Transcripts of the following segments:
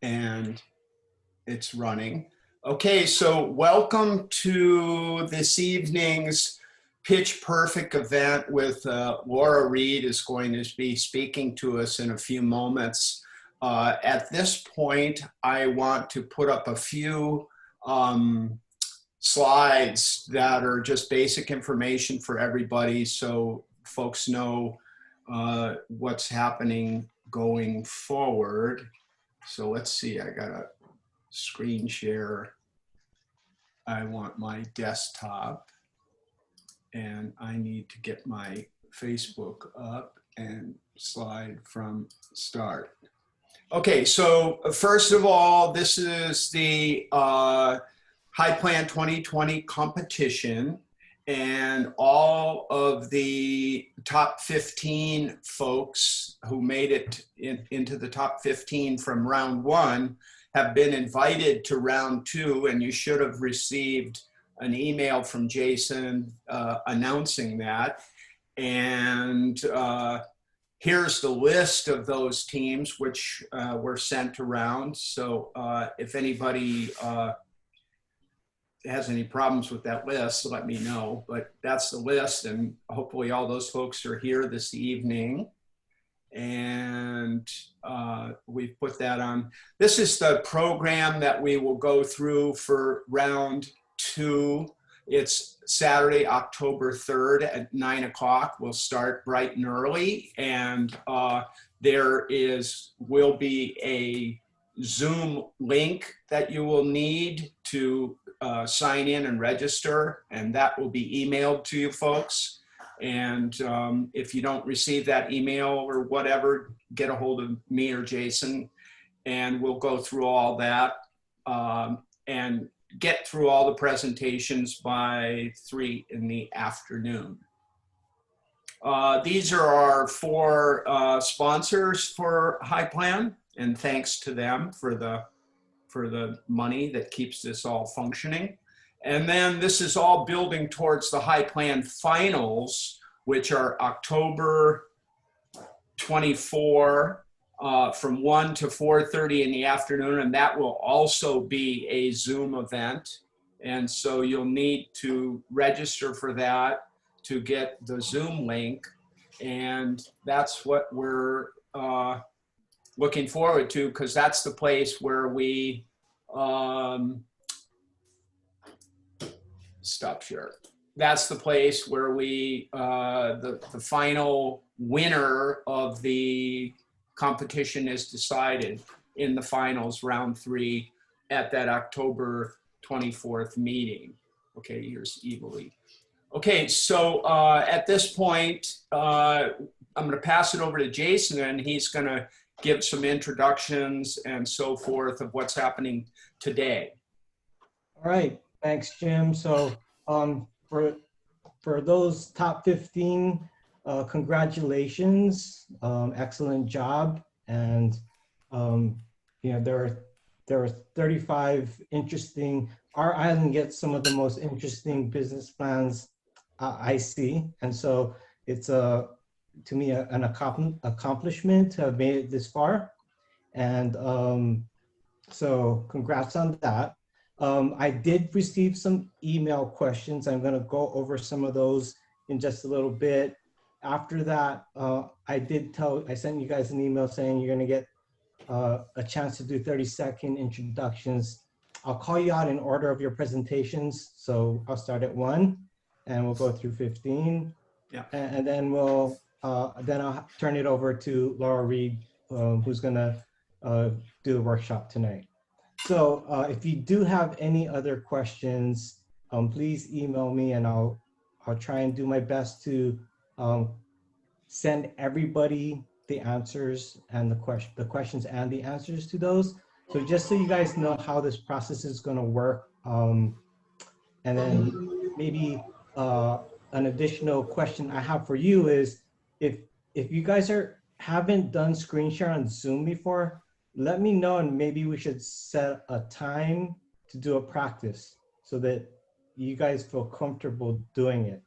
and it's running. Okay, so welcome to this evening's Pitch Perfect event with Laura Reid is going to be speaking to us in a few moments. At this point, I want to put up a few slides that are just basic information for everybody so folks know what's happening going forward. So let's see, I got a screen share. I want my desktop and I need to get my Facebook up and slide from start. Okay, so first of all, this is the HIplan 2020 competition, and all of the top 15 folks who made it into the top 15 from round one have been invited to round two, and you should have received an email from Jason announcing that. And here's the list of those teams which were sent around. So if anybody has any problems with that list, let me know. But that's the list, and hopefully all those folks are here this evening. And we've put that on. This is the program that we will go through for round two. It's Saturday, October 3rd at 9 o'clock. We'll start bright and early, and there will be a Zoom link that you will need to sign in and register, and that will be emailed to you folks. And if you don't receive that email or whatever, get a hold of me or Jason, and we'll go through all that and get through all the presentations by 3 in the afternoon. These are our 4 sponsors for HIplan, and thanks to them for the money that keeps this all functioning. And then this is all building towards the HIplan finals, which are October 24 from 1 to 4:30 in the afternoon, and that will also be a Zoom event. And so you'll need to register for that to get the Zoom link, and that's what we're looking forward to, because that's the place where we stop share. That's the place where we the final winner of the competition is decided in the finals, round 3, at that October 24th meeting. Okay, here's Evilly. Okay, so at this point, I'm going to pass it over to Jason, and he's going to give some introductions and so forth of what's happening today. All right, thanks, Jim. So for those top 15, congratulations, excellent job. And you know, there are 35 interesting. Our island gets some of the most interesting business plans I see, and so it's to me an accomplishment to have made it this far. And so congrats on that. I did receive some email questions. I'm going to go over some of those in just a little bit. After that, I sent you guys an email saying you're going to get a chance to do 30-second introductions. I'll call you out in order of your presentations. So I'll start at 1 and we'll go through 15. Yeah. And then then I'll turn it over to Laura Reid, who's going to do the workshop tonight. So if you do have any other questions, please email me, and I'll try and do my best to send everybody the answers and the questions and the answers to those. So just so you guys know how this process is going to work, and then maybe an additional question I have for you is, if you guys haven't done screen share on Zoom before, let me know, and maybe we should set a time to do a practice so that you guys feel comfortable doing it.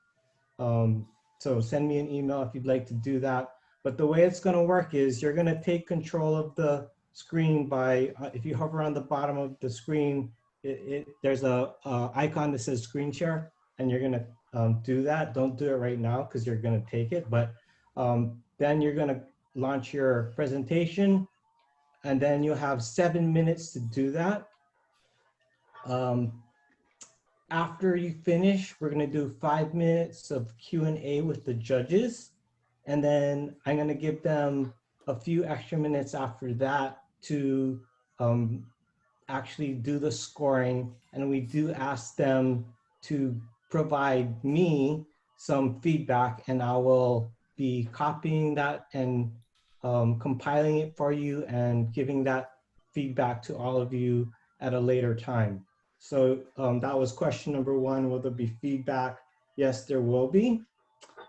So send me an email if you'd like to do that. But the way it's going to work is you're going to take control of the screen by, if you hover on the bottom of the screen, there's a icon that says screen share, and you're gonna do that. Don't do it right now because you're gonna take it, but then you're gonna launch your presentation, and then you'll have 7 minutes to do that. After you finish, we're gonna do 5 minutes of Q&A with the judges. And then I'm gonna give them a few extra minutes after that to actually do the scoring. And we do ask them to provide me some feedback, and I will be copying that and compiling it for you and giving that feedback to all of you at a later time. So that was question number one. Will there be feedback? Yes, there will be.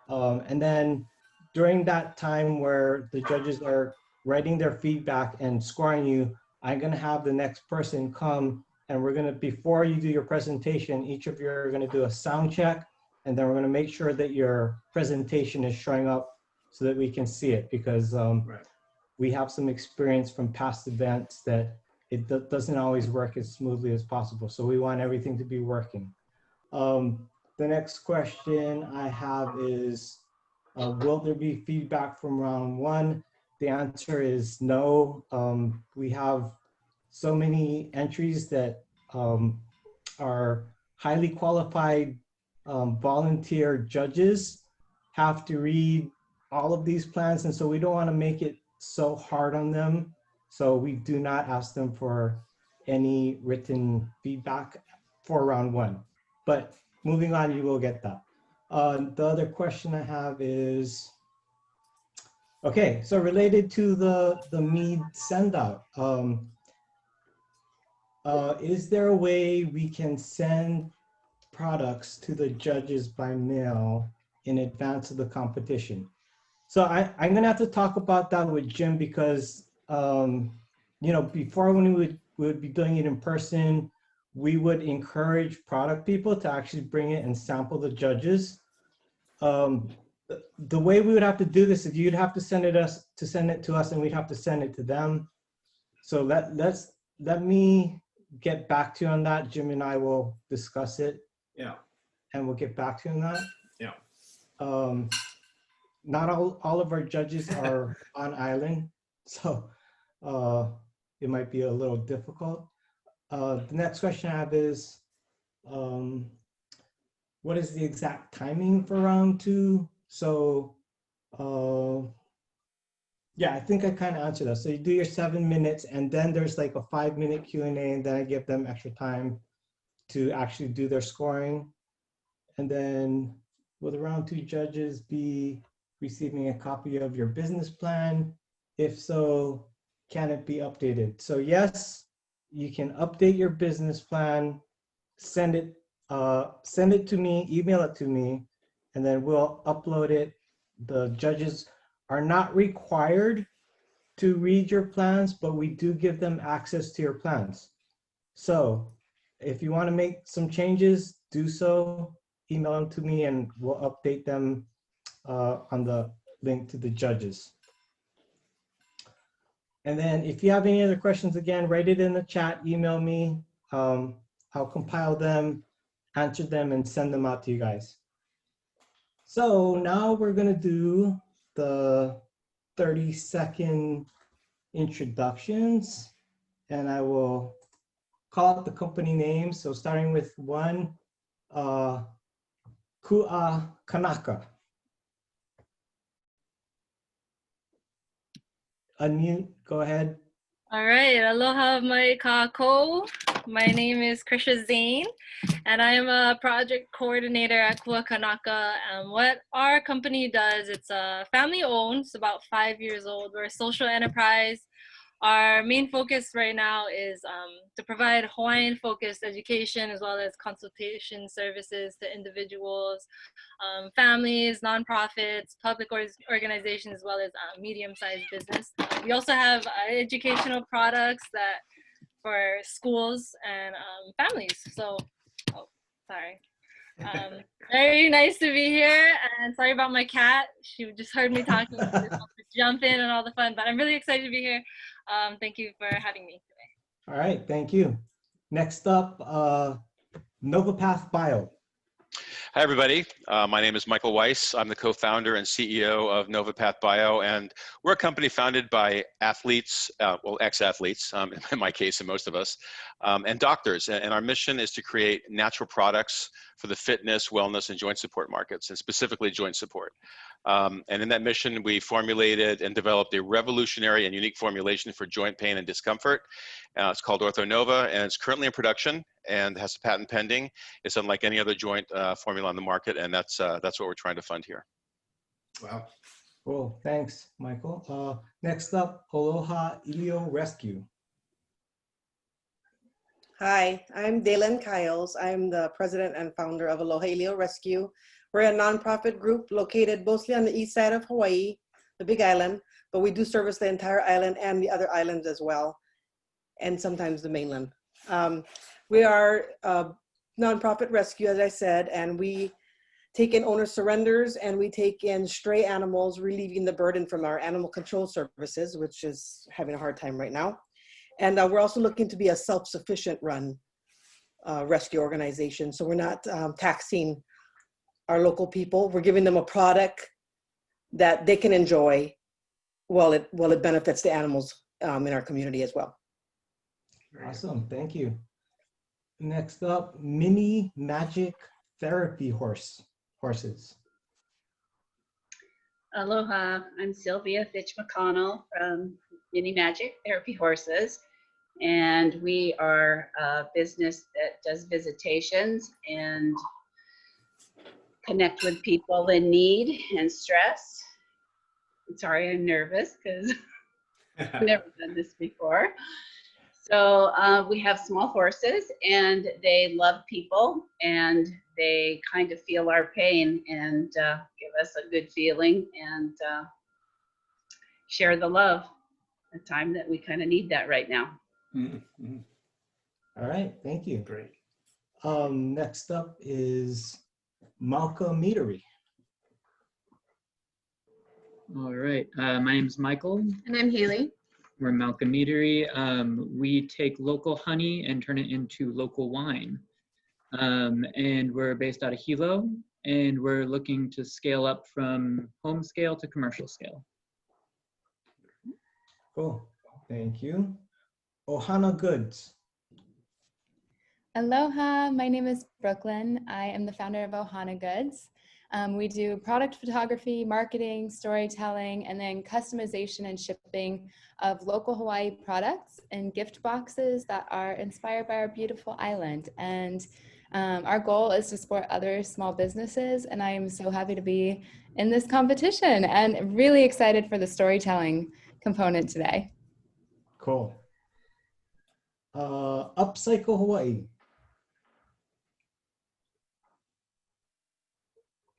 And then during that time where the judges are writing their feedback and scoring you, I'm gonna have the next person come, and we're gonna, before you do your presentation, each of you are gonna do a sound check, and then we're gonna make sure that your presentation is showing up so that we can see it, because Right. we have some experience from past events that it doesn't always work as smoothly as possible. So we want everything to be working. The next question I have is, will there be feedback from round one? The answer is no. We have so many entries that are highly qualified volunteer judges have to read all of these plans. And so we don't want to make it so hard on them. So we do not ask them for any written feedback for round one. But moving on, you will get that. The other question I have is, okay, so related to the Mead send out, is there a way we can send products to the judges by mail in advance of the competition? So I'm gonna have to talk about that with Jim, because you know, before, when we would be doing it in person, we would encourage product people to actually bring it and sample the judges. The way we would have to do this is you'd have to send it to us, and we'd have to send it to them. So let me get back to you on that. Jim and I will discuss it. Yeah. And we'll get back to you on that. Yeah. Not all of our judges are on island, so it might be a little difficult. The next question I have is, what is the exact timing for round two? So yeah, I think I kind of answered that. So you do your 7 minutes, and then there's like a 5-minute Q&A, and then I give them extra time to actually do their scoring. And then will the round two judges be receiving a copy of your business plan? If so, can it be updated? So yes, you can update your business plan, send it to me, email it to me, and then we'll upload it. The judges are not required to read your plans, but we do give them access to your plans. So if you want to make some changes, do so, email them to me, and we'll update them on the link to the judges. And then if you have any other questions, again, write it in the chat, email me. I'll compile them, answer them, and send them out to you guys. So now we're gonna do the 30-second introductions, and I will call out the company names. So starting with one, Kua Kanaka. Unmute, go ahead. All right, aloha mai kako. My name is Krisha Zane, and I am a project coordinator at Kua Kanaka. What our company does, it's a family-owned, it's about 5 years old. We're a social enterprise. Our main focus right now is to provide Hawaiian-focused education as well as consultation services to individuals, families, nonprofits, public organizations, as well as medium-sized business. We also have educational products that for schools and families. So, oh, sorry. Very nice to be here, and sorry about my cat. She just heard me talking, so just wants to jump in and all the fun, but I'm really excited to be here. Thank you for having me today. All right, thank you. Next up, NovaPath Bio. Hi, everybody. My name is Michael Weiss. I'm the co-founder and CEO of NovaPath Bio, and we're a company founded by athletes, well, ex-athletes, in my case, and most of us, and doctors. And our mission is to create natural products for the fitness, wellness, and joint support markets, and specifically joint support. And in that mission, we formulated and developed a revolutionary and unique formulation for joint pain and discomfort. It's called OrthoNova, and it's currently in production and has a patent pending. It's unlike any other joint formula on the market, and that's what we're trying to fund here. Wow. Cool, thanks, Michael. Next up, Aloha Elio Rescue. Hi, I'm Dalen Kyles. I'm the president and founder of Aloha Elio Rescue. We're a nonprofit group located mostly on the east side of Hawaii, the Big Island, but we do service the entire island and the other islands as well, and sometimes the mainland. We are a nonprofit rescue, as I said, and we take in owner surrenders and we take in stray animals, relieving the burden from our animal control services, which is having a hard time right now. And we're also looking to be a self-sufficient run rescue organization. So we're not taxing our local people. We're giving them a product that they can enjoy while it benefits the animals in our community as well. Awesome, thank you. Next up, Mini Magic Therapy Horses. Aloha, I'm Sylvia Fitch McConnell from Mini Magic Therapy Horses, and we are a business that does visitations and connect with people in need and stress. I'm sorry, I'm nervous because I've never done this before. So we have small horses and they love people and they kind of feel our pain and give us a good feeling and share the love, a time that we kind of need that right now. Mm-hmm. All right, thank you. Great. Next up is Malka Meadery. All right, my name is Michael. And I'm Haley. We're Malcolm Meadery. We take local honey and turn it into local wine. And we're based out of Hilo, and we're looking to scale up from home scale to commercial scale. Cool, thank you. Ohana Goods. Aloha, my name is Brooklyn. I am the founder of Ohana Goods. We do product photography, marketing, storytelling, and then customization and shipping of local Hawaii products and gift boxes that are inspired by our beautiful island. And our goal is to support other small businesses, and I am so happy to be in this competition and really excited for the storytelling component today. Cool. Upcycle Hawaii.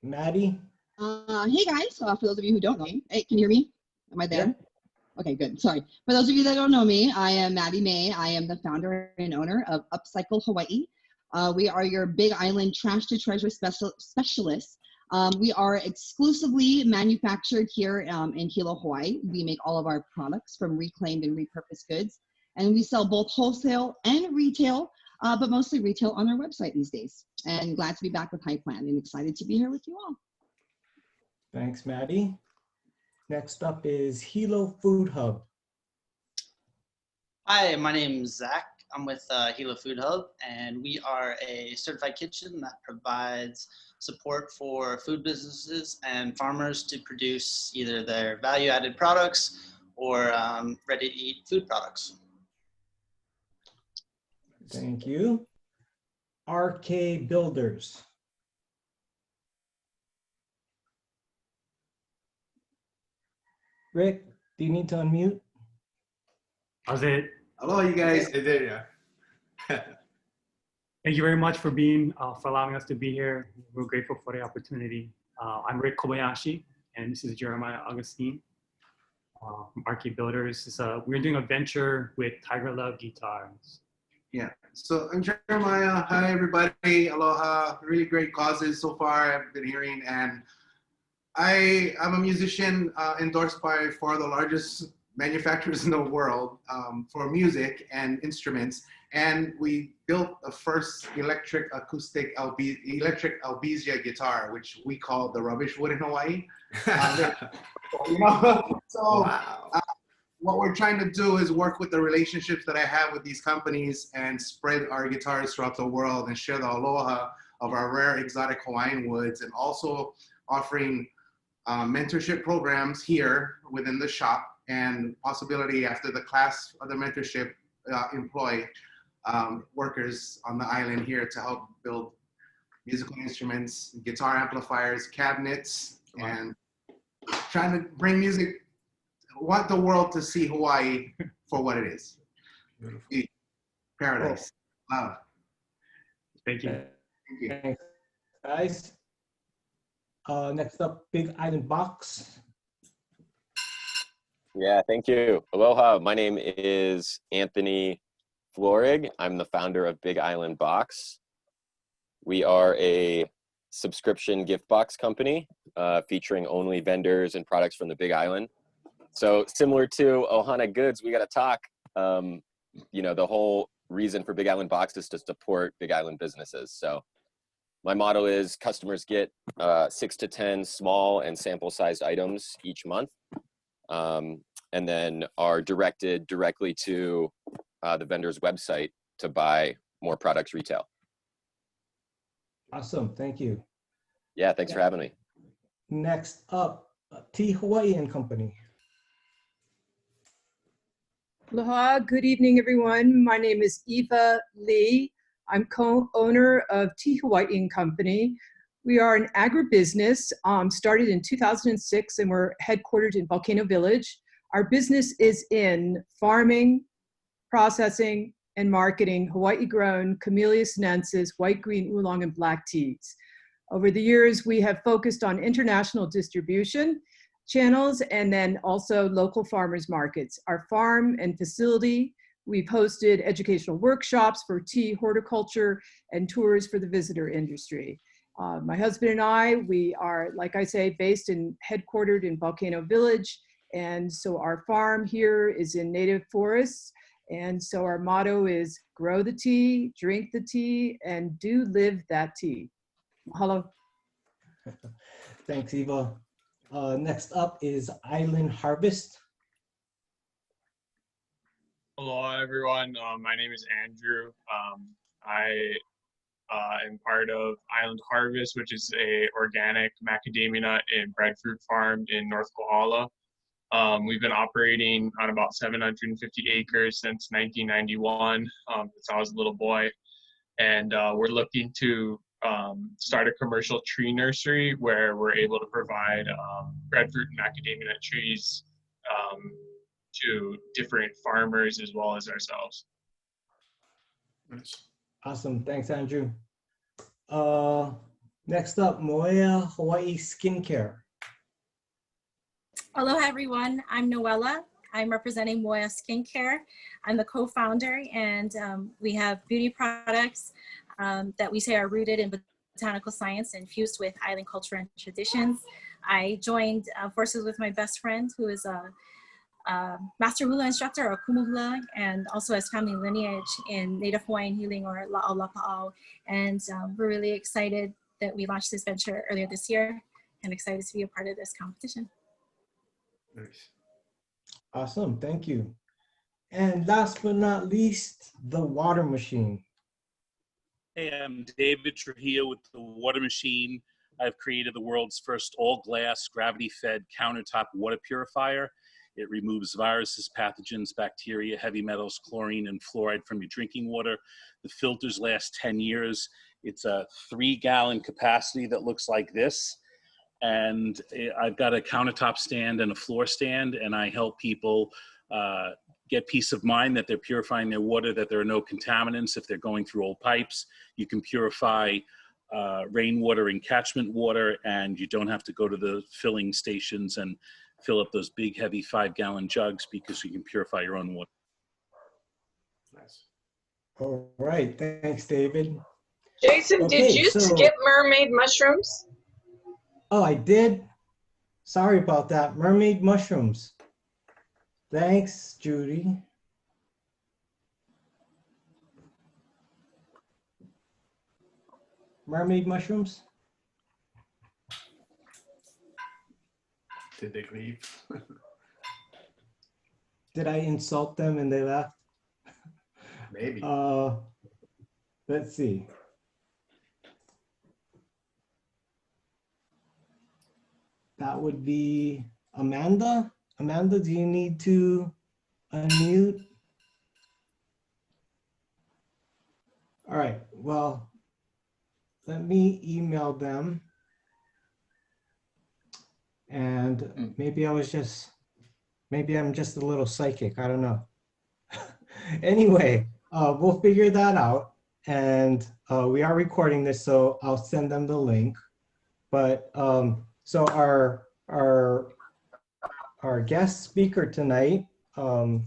Maddie. Hey guys, for those of you who don't know me, hey, can you hear me? Am I there? Yeah. Okay, good. Sorry. For those of you that don't know me, I am Maddie May. I am the founder and owner of Upcycle Hawaii. We are your Big Island trash to treasure specialists. We are exclusively manufactured here in Hilo, Hawaii. We make all of our products from reclaimed and repurposed goods, and we sell both wholesale and retail, but mostly retail on our website these days. And glad to be back with HIplan and excited to be here with you all. Thanks, Maddie. Next up is Hilo Food Hub. Hi, my name is Zach. I'm with Hilo Food Hub, and we are a certified kitchen that provides support for food businesses and farmers to produce either their value-added products or ready-to-eat food products. Thank you. RK Builders. Rick, do you need to unmute? How's it? Hello, you guys. There you Thank you very much for allowing us to be here. We're grateful for the opportunity. I'm Rick Kobayashi, and this is Jeremiah Augustine from RK Builders. We're doing a venture with Tiger Love Guitars. Yeah, so I'm Jeremiah. Hi, everybody. Aloha. Really great causes so far I've been hearing. And I'm a musician endorsed by four of the largest manufacturers in the world for music and instruments. And we built the first electric Albizia guitar, which we call the rubbish wood in Hawaii. So Wow. what we're trying to do is work with the relationships that I have with these companies and spread our guitars throughout the world and share the aloha of our rare exotic Hawaiian woods, and also offering mentorship programs here within the shop, and possibility after the class of the mentorship employ workers on the island here to help build musical instruments, guitar amplifiers, cabinets, and trying to bring music, want the world to see Hawaii for what it is. Beautiful. Paradise. Love. Thank you. Thank you. Thanks, guys. Next up, Big Island Box. Yeah, thank you. Aloha, my name is Anthony Florig. I'm the founder of Big Island Box. We are a subscription gift box company featuring only vendors and products from the Big Island. So similar to Ohana Goods, we got to talk. You know, the whole reason for Big Island Box is to support Big Island businesses. So my motto is customers get 6 to 10 small and sample-sized items each month, and then are directed directly to the vendor's website to buy more products retail. Awesome, thank you. Yeah, thanks for having me. Next up, T Hawaii and Company. Aloha, good evening, everyone. My name is Eva Lee. I'm co-owner of T Hawaii Company. We are an agribusiness, started in 2006, and we're headquartered in Volcano Village. Our business is in farming, processing, and marketing Hawaii-grown Camellia sinensis, white, green, oolong, and black teas. Over the years, we have focused on international distribution channels and then also local farmers markets. Our farm and facility, we've hosted educational workshops for tea horticulture and tours for the visitor industry. My husband and I, we are, like I say, based and headquartered in Volcano Village. And so our farm here is in native forests. And so our motto is grow the tea, drink the tea, and do live that tea. Mahalo. Thanks, Eva. Next up is Island Harvest. Hello, everyone. My name is Andrew. I am part of Island Harvest, which is a organic macadamia nut and breadfruit farm in North Kohala. We've been operating on about 750 acres since 1991, since I was a little boy. And we're looking to start a commercial tree nursery where we're able to provide breadfruit and macadamia nut trees to different farmers as well as ourselves. Nice. Awesome, thanks, Andrew. Next up, Moea Hawaii Skincare. Aloha, everyone. I'm Noella. I'm representing Moea Skincare. I'm the co-founder, and we have beauty products that we say are rooted in botanical science and infused with island culture and traditions. I joined forces with my best friend, who is a master hula instructor or kumu hula, and also has family lineage in Native Hawaiian healing or la'au lapa'au. And we're really excited that we launched this venture earlier this year and excited to be a part of this competition. Nice. Awesome, thank you. And last but not least, the water machine. Hey, I'm David Trujillo with the Water Machine. I've created the world's first all-glass, gravity-fed countertop water purifier. It removes viruses, pathogens, bacteria, heavy metals, chlorine, and fluoride from your drinking water. The filters last 10 years. It's a 3-gallon capacity that looks like this. And I've got a countertop stand and a floor stand, and I help people get peace of mind that they're purifying their water, that there are no contaminants. If they're going through old pipes, you can purify rainwater and catchment water, and you don't have to go to the filling stations and fill up those big, heavy 5-gallon jugs, because you can purify your own water. Nice. All right, thanks, David. Jason, Okay, did you skip mermaid mushrooms? Oh, I did? Sorry about that. Mermaid mushrooms. Thanks, Judy. Mermaid mushrooms? Did they leave? Did I insult them and they left? Maybe. Let's see. That would be Amanda. Amanda, do you need to unmute? All right, well, let me email them. And maybe I'm just a little psychic, I don't know. Anyway, we'll figure that out. And we are recording this, so I'll send them the link. But so our guest speaker tonight, I've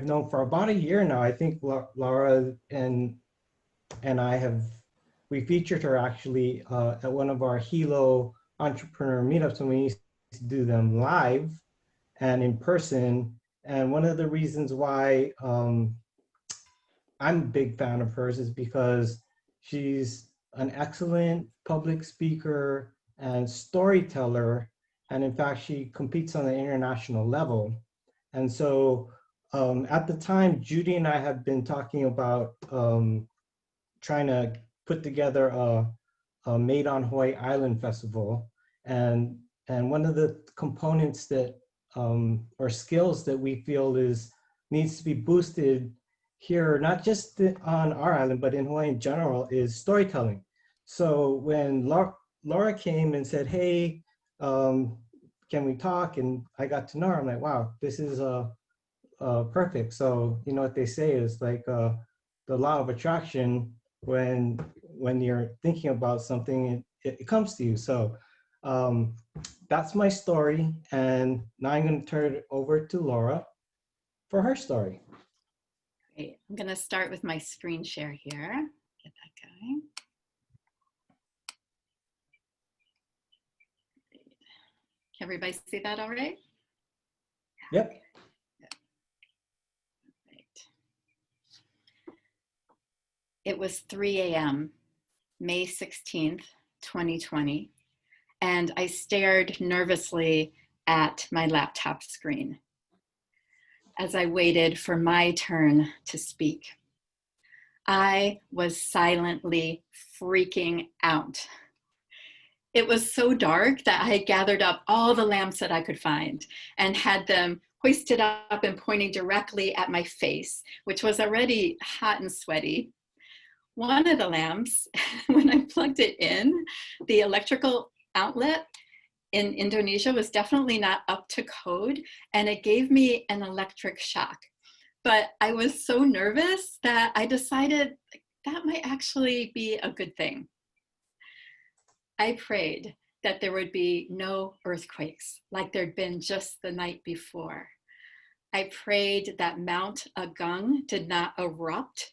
known for about a year now. I think Laura and we featured her actually at one of our Hilo entrepreneur meetups, and we used to do them live and in person. And one of the reasons why I'm a big fan of hers is because she's an excellent public speaker and storyteller. And in fact, she competes on the international level. And so at the time, Judy and I had been talking about trying to put together a Made on Hawaii Island festival. And one of the components that, or skills that we feel needs to be boosted here, not just on our island, but in Hawaii in general, is storytelling. So when Laura came and said, hey, can we talk? And I got to know her, I'm like, wow, this is perfect. So, you know what they say is like the law of attraction, when you're thinking about something, it comes to you. So that's my story. And now I'm going to turn it over to Laura for her story. Great. I'm going to start with my screen share here. Get that going. Can everybody see that all right? Yep. It was 3 a.m., May 16th, 2020, and I stared nervously at my laptop screen as I waited for my turn to speak. I was silently freaking out. It was so dark that I gathered up all the lamps that I could find and had them hoisted up and pointing directly at my face, which was already hot and sweaty. One of the lamps, when I plugged it in, the electrical outlet in Indonesia was definitely not up to code, and it gave me an electric shock. But I was so nervous that I decided that might actually be a good thing. I prayed that there would be no earthquakes like there'd been just the night before. I prayed that Mount Agung did not erupt.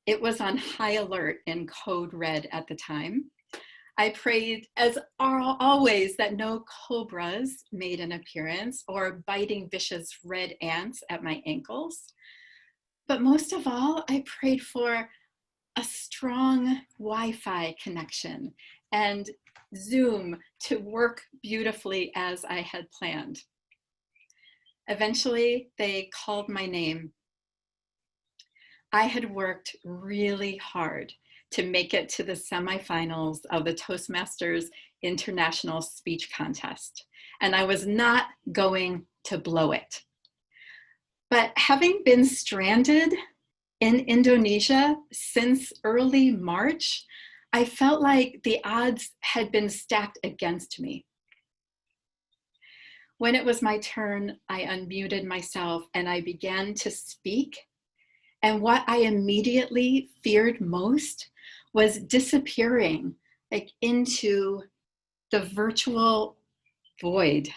It was on high alert in code red at the time. I prayed, as always, that no cobras made an appearance or biting vicious red ants at my ankles. But most of all, I prayed for a strong Wi-Fi connection and Zoom to work beautifully as I had planned. Eventually, they called my name. I had worked really hard to make it to the semifinals of the Toastmasters International Speech Contest, and I was not going to blow it. But having been stranded in Indonesia since early March, I felt like the odds had been stacked against me. When it was my turn, I unmuted myself and I began to speak. And what I immediately feared most was disappearing like into the virtual void.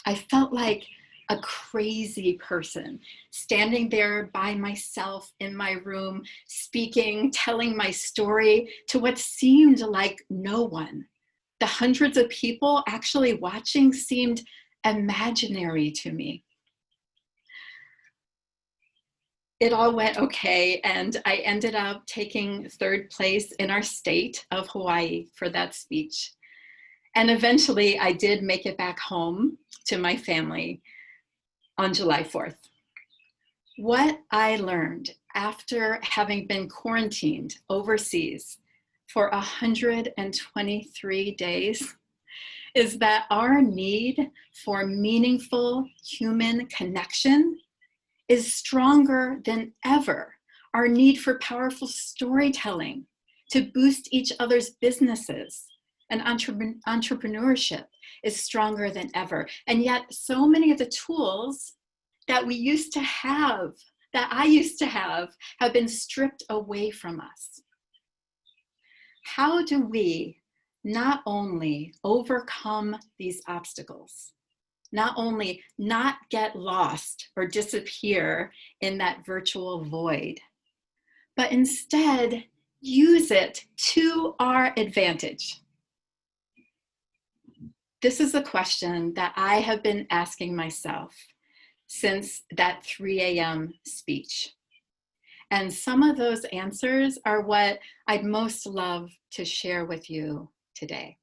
I felt like a crazy person standing there by myself in my room, speaking, telling my story to what seemed like no one. the hundreds of people actually watching seemed imaginary to me. It all went okay, and I ended up taking 3rd place in our state of Hawaii for that speech. And eventually I did make it back home to my family on July 4th. What I learned after having been quarantined overseas for 123 days is that our need for meaningful human connection is stronger than ever. Our need for powerful storytelling to boost each other's businesses and entrepreneurship is stronger than ever. And yet so many of the tools that we used to have, that I used to have been stripped away from us. How do we not only overcome these obstacles, not only not get lost or disappear in that virtual void, but instead use it to our advantage? This is a question that I have been asking myself since that 3 a.m. speech. And some of those answers are what I'd most love to share with you today.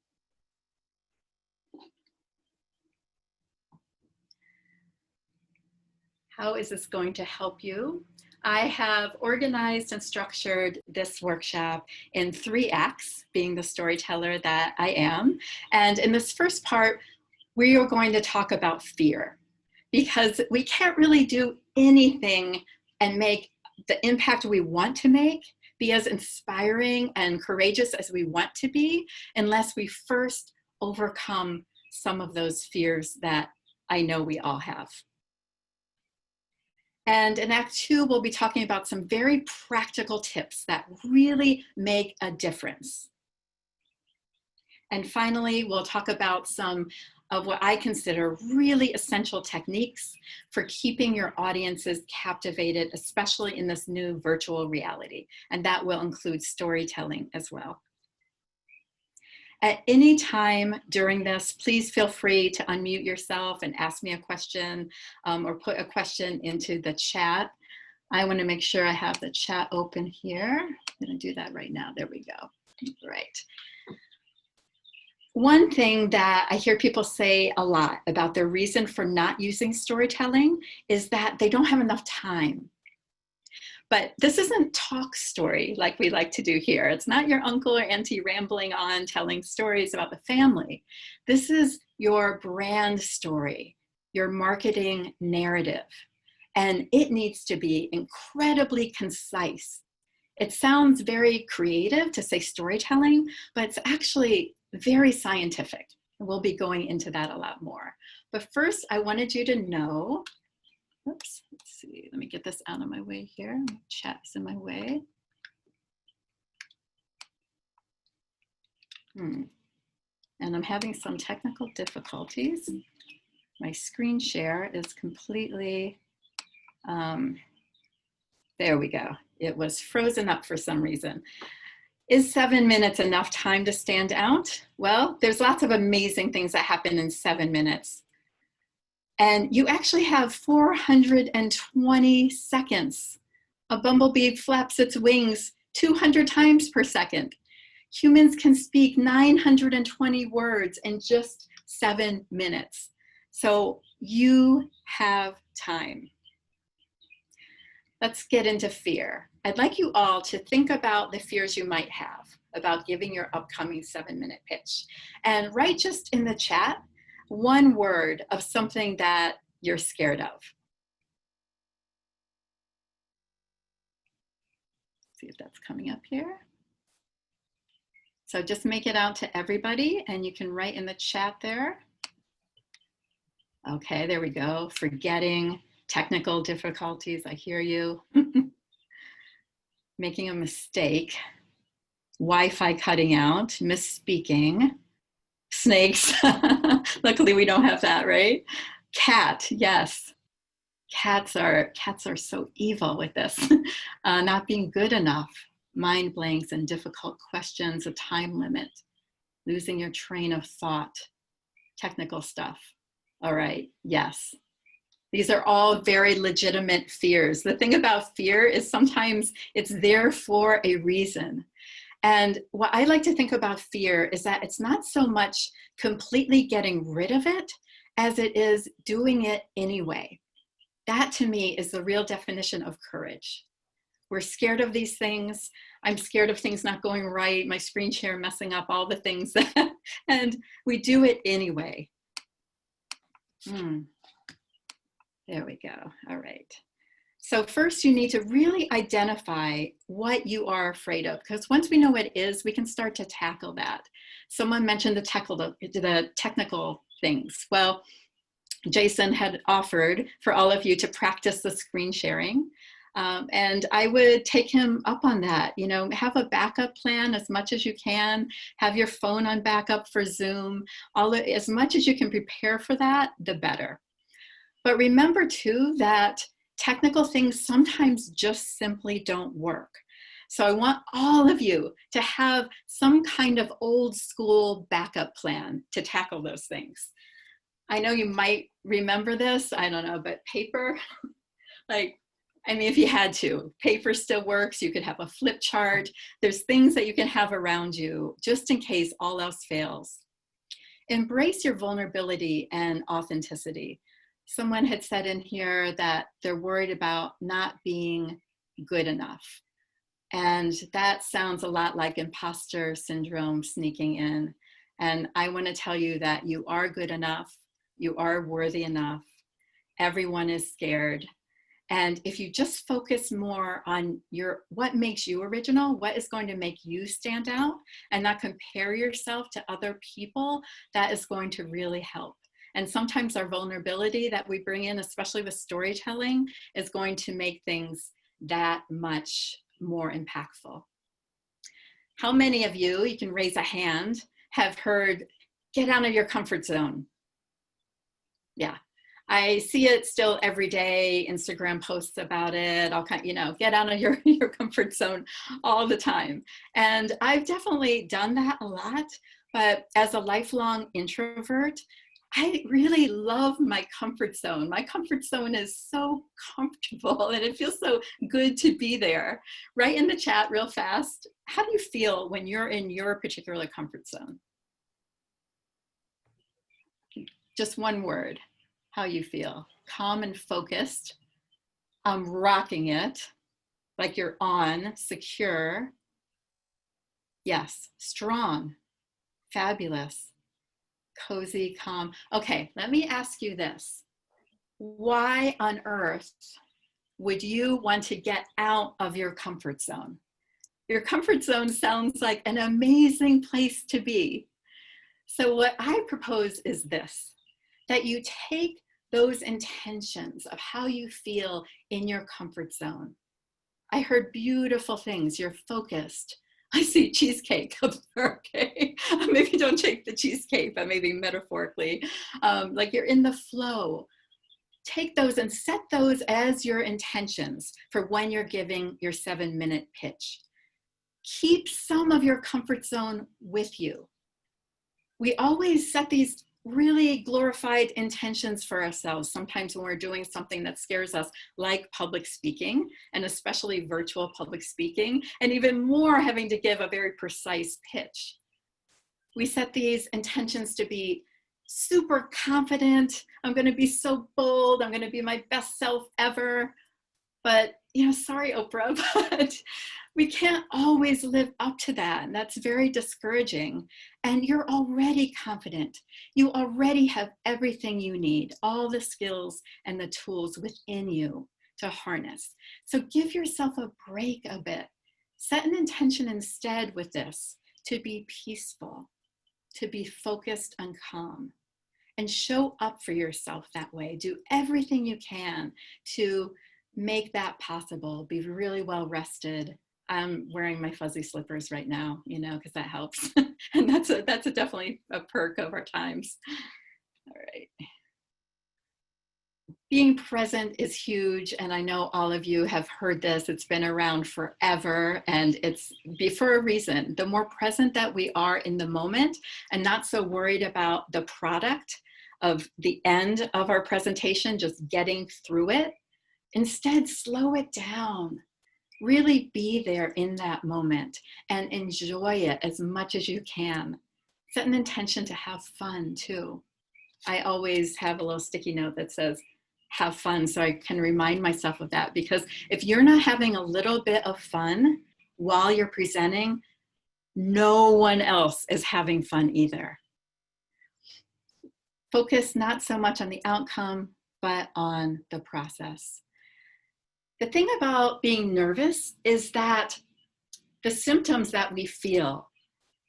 How is this going to help you? I have organized and structured this workshop in 3 acts, being the storyteller that I am. And in this first part, we are going to talk about fear, because we can't really do anything and make the impact we want to make, be as inspiring and courageous as we want to be, unless we first overcome some of those fears that I know we all have. And in Act 2, we'll be talking about some very practical tips that really make a difference. And finally, we'll talk about some of what I consider really essential techniques for keeping your audiences captivated, especially in this new virtual reality. And that will include storytelling as well. At any time during this, please feel free to unmute yourself and ask me a question or put a question into the chat. I want to make sure I have the chat open here. I'm going to do that right now. There we go. Right. One thing that I hear people say a lot about their reason for not using storytelling is that they don't have enough time. But this isn't talk story like we like to do here. It's not your uncle or auntie rambling on telling stories about the family. This is your brand story, your marketing narrative. And it needs to be incredibly concise. It sounds very creative to say storytelling, but it's actually very scientific. We'll be going into that a lot more. But first, I wanted you to know, oops, let's see, let me get this out of my way here. Chat's in my way. And I'm having some technical difficulties. My screen share is completely, there we go. It was frozen up for some reason. Is 7 minutes enough time to stand out? Well, there's lots of amazing things that happen in 7 minutes. And you actually have 420 seconds. A bumblebee flaps its wings 200 times per second. Humans can speak 920 words in just 7 minutes. So you have time. Let's get into fear. I'd like you all to think about the fears you might have about giving your upcoming 7-minute pitch. And write just in the chat one word of something that you're scared of. See if that's coming up here. So just make it out to everybody and you can write in the chat there. Okay, there we go. Forgetting, technical difficulties, I hear you. Making a mistake, Wi-Fi cutting out, misspeaking, snakes. Luckily we don't have that, right? Cat, yes. Cats are so evil with this. Not being good enough, mind blanks and difficult questions, a time limit. losing your train of thought, technical stuff. All right, yes. These are all very legitimate fears. The thing about fear is sometimes it's there for a reason. And what I like to think about fear is that it's not so much completely getting rid of it as it is doing it anyway. That to me is the real definition of courage. We're scared of these things. I'm scared of things not going right, my screen share messing up, all the things that, and we do it anyway. There we go. All right. So first you need to really identify what you are afraid of, because once we know what it is, we can start to tackle that. Someone mentioned the technical things. Well, Jason had offered for all of you to practice the screen sharing. And I would take him up on that. You know, have a backup plan as much as you can. Have your phone on backup for Zoom. As much as you can prepare for that, the better. But remember too that technical things sometimes just simply don't work. So I want all of you to have some kind of old school backup plan to tackle those things. I know you might remember this, I don't know, but paper, like, I mean, if you had to, paper still works. You could have a flip chart. There's things that you can have around you just in case all else fails. Embrace your vulnerability and authenticity. Someone had said in here that they're worried about not being good enough. And that sounds a lot like imposter syndrome sneaking in. And I want to tell you that you are good enough. You are worthy enough. Everyone is scared. And if you just focus more on what makes you original, what is going to make you stand out, and not compare yourself to other people, that is going to really help. And sometimes our vulnerability that we bring in, especially with storytelling, is going to make things that much more impactful. How many of you, you can raise a hand, have heard, get out of your comfort zone? Yeah. I see it still every day, Instagram posts about it, all kind, you know, get out of your comfort zone all the time. And I've definitely done that a lot, but as a lifelong introvert, I really love my comfort zone. My comfort zone is so comfortable and it feels so good to be there. Write in the chat real fast, how do you feel when you're in your particular comfort zone? Just one word. How you feel. Calm and focused. I'm rocking it. Like you're on, secure. Yes, strong, fabulous, cozy, calm. Okay, let me ask you this. Why on earth would you want to get out of your comfort zone? Your comfort zone sounds like an amazing place to be. So what I propose is this, that you take those intentions of how you feel in your comfort zone. I heard beautiful things. You're focused. I see cheesecake up there, okay? Maybe don't take the cheesecake, but maybe metaphorically. Like you're in the flow. Take those and set those as your intentions for when you're giving your 7-minute pitch. Keep some of your comfort zone with you. We always set these really glorified intentions for ourselves. Sometimes when we're doing something that scares us, like public speaking, and especially virtual public speaking, and even more having to give a very precise pitch. We set these intentions to be super confident. I'm going to be so bold. I'm going to be my best self ever. But, you know, sorry, Oprah, but we can't always live up to that. And that's very discouraging. And you're already confident. You already have everything you need, all the skills and the tools within you to harness. So give yourself a break a bit. Set an intention instead with this, to be peaceful, to be focused and calm, and show up for yourself that way. Do everything you can to make that possible. Be really well rested. I'm wearing my fuzzy slippers right now, you know, because that helps. And that's definitely a perk of our times. All right. being present is huge. And I know all of you have heard this. It's been around forever and it's for a reason. The more present that we are in the moment and not so worried about the product of the end of our presentation, just getting through it, instead slow it down. Really be there in that moment and enjoy it as much as you can. Set an intention to have fun too. I always have a little sticky note that says, have fun, so I can remind myself of that, because if you're not having a little bit of fun while you're presenting, no one else is having fun either. Focus not so much on the outcome, but on the process. The thing about being nervous is that the symptoms that we feel,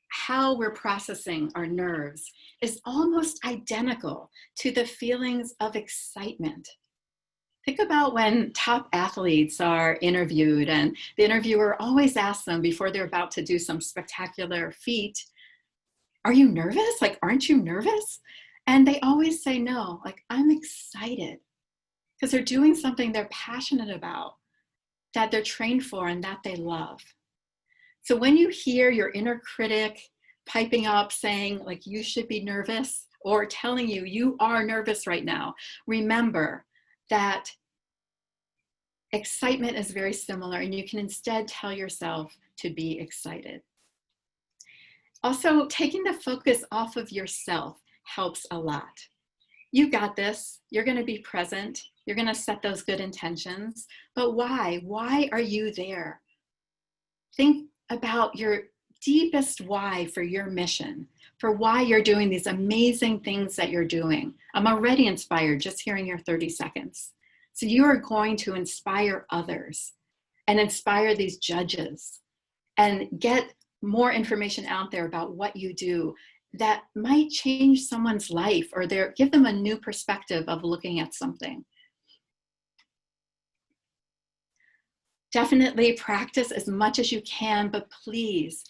how we're processing our nerves, is almost identical to the feelings of excitement. Think about when top athletes are interviewed and the interviewer always asks them before they're about to do some spectacular feat, are you nervous? Like, aren't you nervous? And they always say no, like, I'm excited, because they're doing something they're passionate about, that they're trained for and that they love. So when you hear your inner critic piping up saying like you should be nervous, or telling you you are nervous right now, remember that excitement is very similar and you can instead tell yourself to be excited. Also, taking the focus off of yourself helps a lot. You got this, you're gonna be present, you're gonna set those good intentions, but why? Why are you there? Think about your deepest why for your mission, for why you're doing these amazing things that you're doing. I'm already inspired just hearing your 30 seconds. So you are going to inspire others and inspire these judges and get more information out there about what you do that might change someone's life or give them a new perspective of looking at something. Definitely practice as much as you can, but please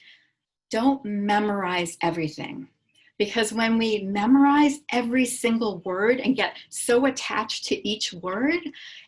don't memorize everything. Because when we memorize every single word and get so attached to each word,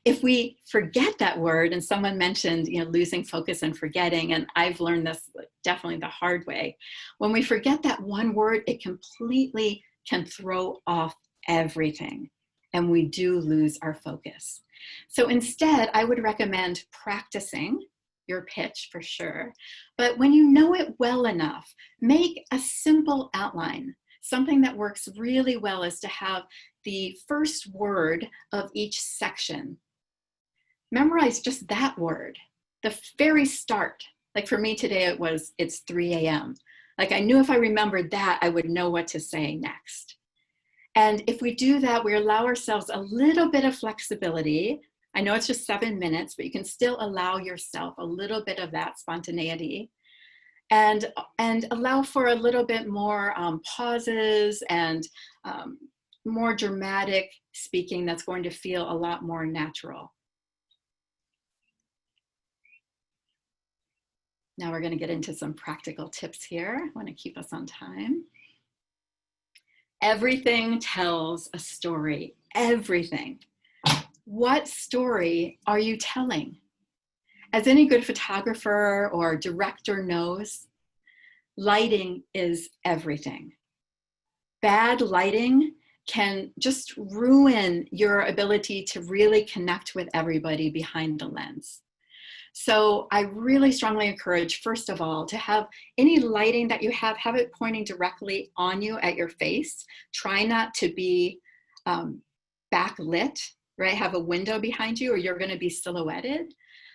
if we forget that word, and someone mentioned, losing focus and forgetting, and I've learned this definitely the hard way. When we forget that one word, it completely can throw off everything, and we do lose our focus. So instead, I would recommend practicing your pitch for sure. But when you know it well enough, make a simple outline. Something that works really well is to have the first word of each section. Memorize just that word, the very start. Like for me today, it's 3 a.m. Like I knew if I remembered that, I would know what to say next. And if we do that, we allow ourselves a little bit of flexibility. I know it's just 7 minutes, but you can still allow yourself a little bit of that spontaneity and allow for a little bit more pauses and more dramatic speaking that's going to feel a lot more natural. Now we're going to get into some practical tips here. I want to keep us on time. Everything tells a story, everything. What story are you telling? As any good photographer or director knows, lighting is everything. Bad lighting can just ruin your ability to really connect with everybody behind the lens. So I really strongly encourage, first of all, to have any lighting that you have it pointing directly on you at your face. Try not to be backlit, right? Have a window behind you or you're going to be silhouetted.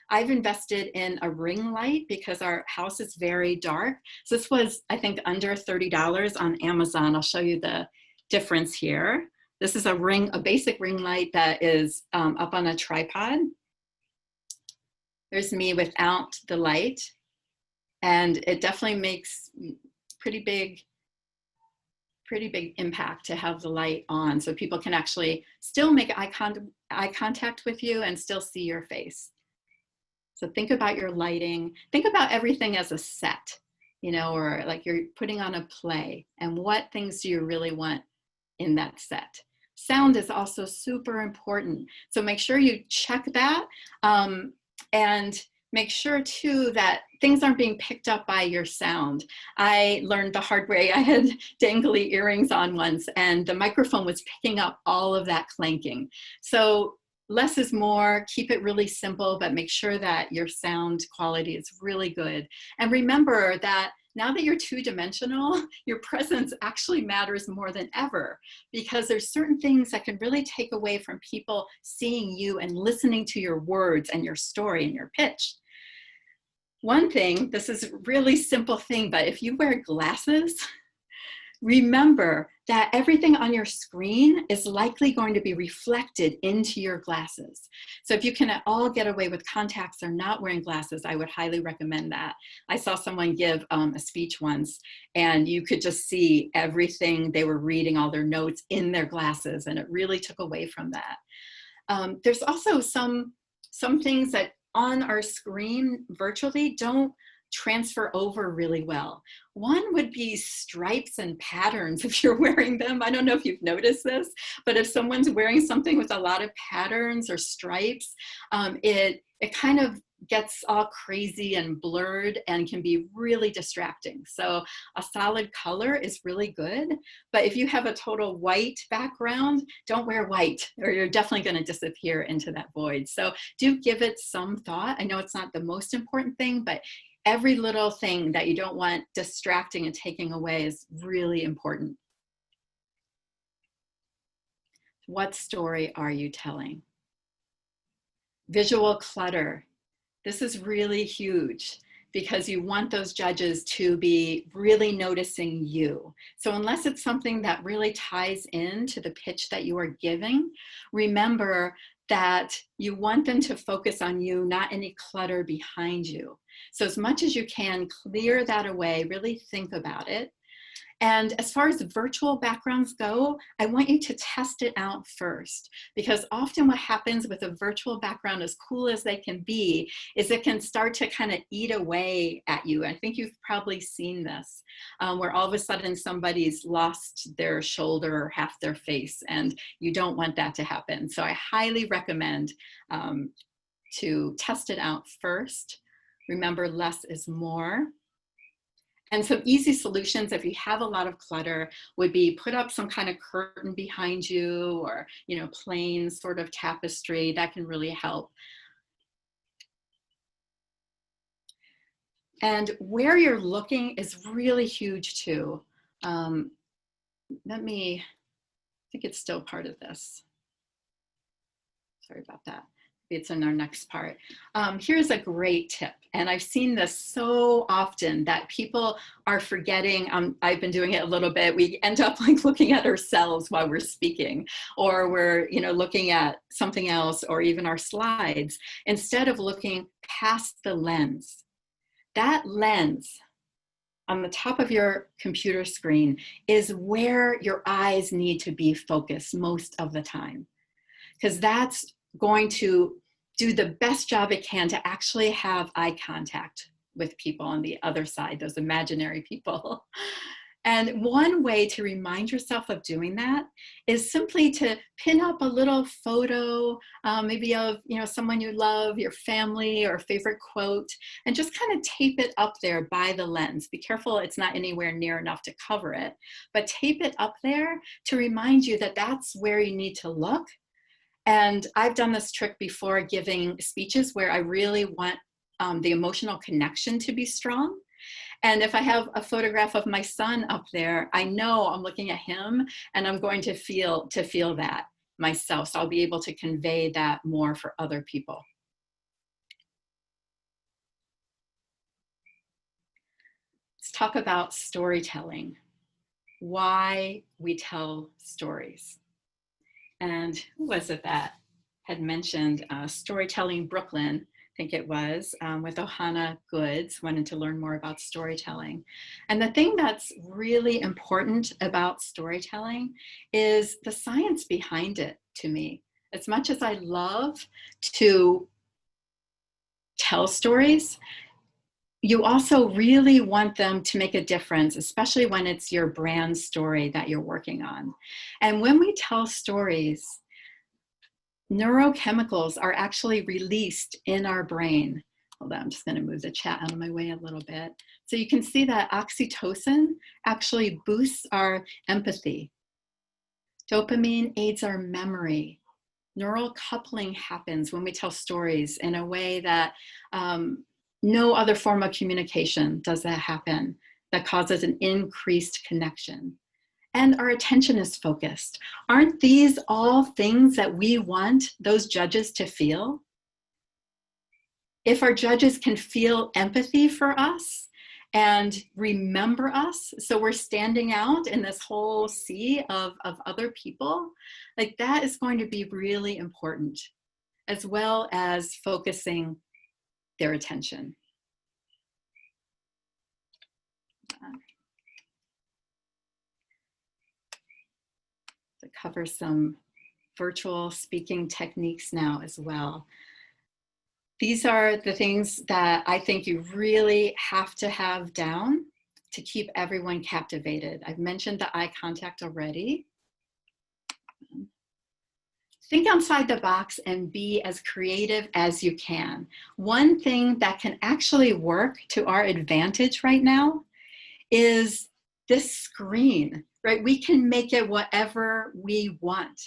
I've invested in a ring light because our house is very dark. So this was, I think, under $30 on Amazon. I'll show you the difference here. This is a basic ring light that is up on a tripod. There's me without the light. And it definitely makes pretty big impact to have the light on so people can actually still make eye contact with you and still see your face. So think about your lighting. Think about everything as a set, or like you're putting on a play, and what things do you really want in that set? Sound is also super important. So make sure you check that, and make sure too that things aren't being picked up by your sound. I learned the hard way. I had dangly earrings on once, and the microphone was picking up all of that clanking. So less is more. Keep it really simple, but make sure that your sound quality is really good. And remember that now that you're two-dimensional, your presence actually matters more than ever, because there's certain things that can really take away from people seeing you and listening to your words and your story and your pitch. One thing, this is a really simple thing, but if you wear glasses, remember that everything on your screen is likely going to be reflected into your glasses. So if you can at all get away with contacts or not wearing glasses, I would highly recommend that. I saw someone give a speech once, and you could just see everything they were reading, all their notes in their glasses, and it really took away from that. There's also some things that on our screen virtually don't transfer over really well. One would be stripes and patterns if you're wearing them. I don't know if you've noticed this, but if someone's wearing something with a lot of patterns or stripes, it kind of gets all crazy and blurred and can be really distracting. So a solid color is really good, but if you have a total white background, don't wear white or you're definitely going to disappear into that void. So do give it some thought. I know it's not the most important thing, but every little thing that you don't want distracting and taking away is really important. What story are you telling? Visual clutter. This is really huge because you want those judges to be really noticing you. So unless it's something that really ties into the pitch that you are giving, remember that you want them to focus on you, not any clutter behind you. So as much as you can, clear that away, really think about it. And as far as virtual backgrounds go, I want you to test it out first, because often what happens with a virtual background, as cool as they can be, is it can start to kind of eat away at you. I think you've probably seen this, where all of a sudden somebody's lost their shoulder or half their face, and you don't want that to happen. So I highly recommend to test it out first. Remember, less is more. And some easy solutions, if you have a lot of clutter, would be put up some kind of curtain behind you, or, plain sort of tapestry. That can really help. And where you're looking is really huge too. I think it's still part of this. Sorry about that. It's in our next part. Here's a great tip, and I've seen this so often that people are forgetting. I've been doing it a little bit. We end up like looking at ourselves while we're speaking, or we're looking at something else, or even our slides, instead of looking past the lens. That lens on the top of your computer screen is where your eyes need to be focused most of the time, because that's going to do the best job it can to actually have eye contact with people on the other side, those imaginary people. And one way to remind yourself of doing that is simply to pin up a little photo, maybe of someone you love, your family, or a favorite quote, and just kind of tape it up there by the lens. Be careful it's not anywhere near enough to cover it, but tape it up there to remind you that that's where you need to look. And I've done this trick before giving speeches where I really want the emotional connection to be strong. And if I have a photograph of my son up there, I know I'm looking at him and I'm going to feel that myself. So I'll be able to convey that more for other people. Let's talk about storytelling, why we tell stories. And who was it that had mentioned Storytelling Brooklyn, I think it was, with Ohana Goods, wanted to learn more about storytelling. And the thing that's really important about storytelling is the science behind it to me. As much as I love to tell stories, you also really want them to make a difference, especially when it's your brand story that you're working on. And when we tell stories, neurochemicals are actually released in our brain. Hold on, I'm just going to move the chat out of my way a little bit. So you can see that oxytocin actually boosts our empathy. Dopamine aids our memory. Neural coupling happens when we tell stories in a way that no other form of communication does that happen, that causes an increased connection. And our attention is focused. Aren't these all things that we want those judges to feel? If our judges can feel empathy for us and remember us, so we're standing out in this whole sea of other people, like that is going to be really important, as well as focusing their attention. To cover some virtual speaking techniques now as well. These are the things that I think you really have to have down to keep everyone captivated. I've mentioned the eye contact already. Think outside the box and be as creative as you can. One thing that can actually work to our advantage right now is this screen, right? We can make it whatever we want.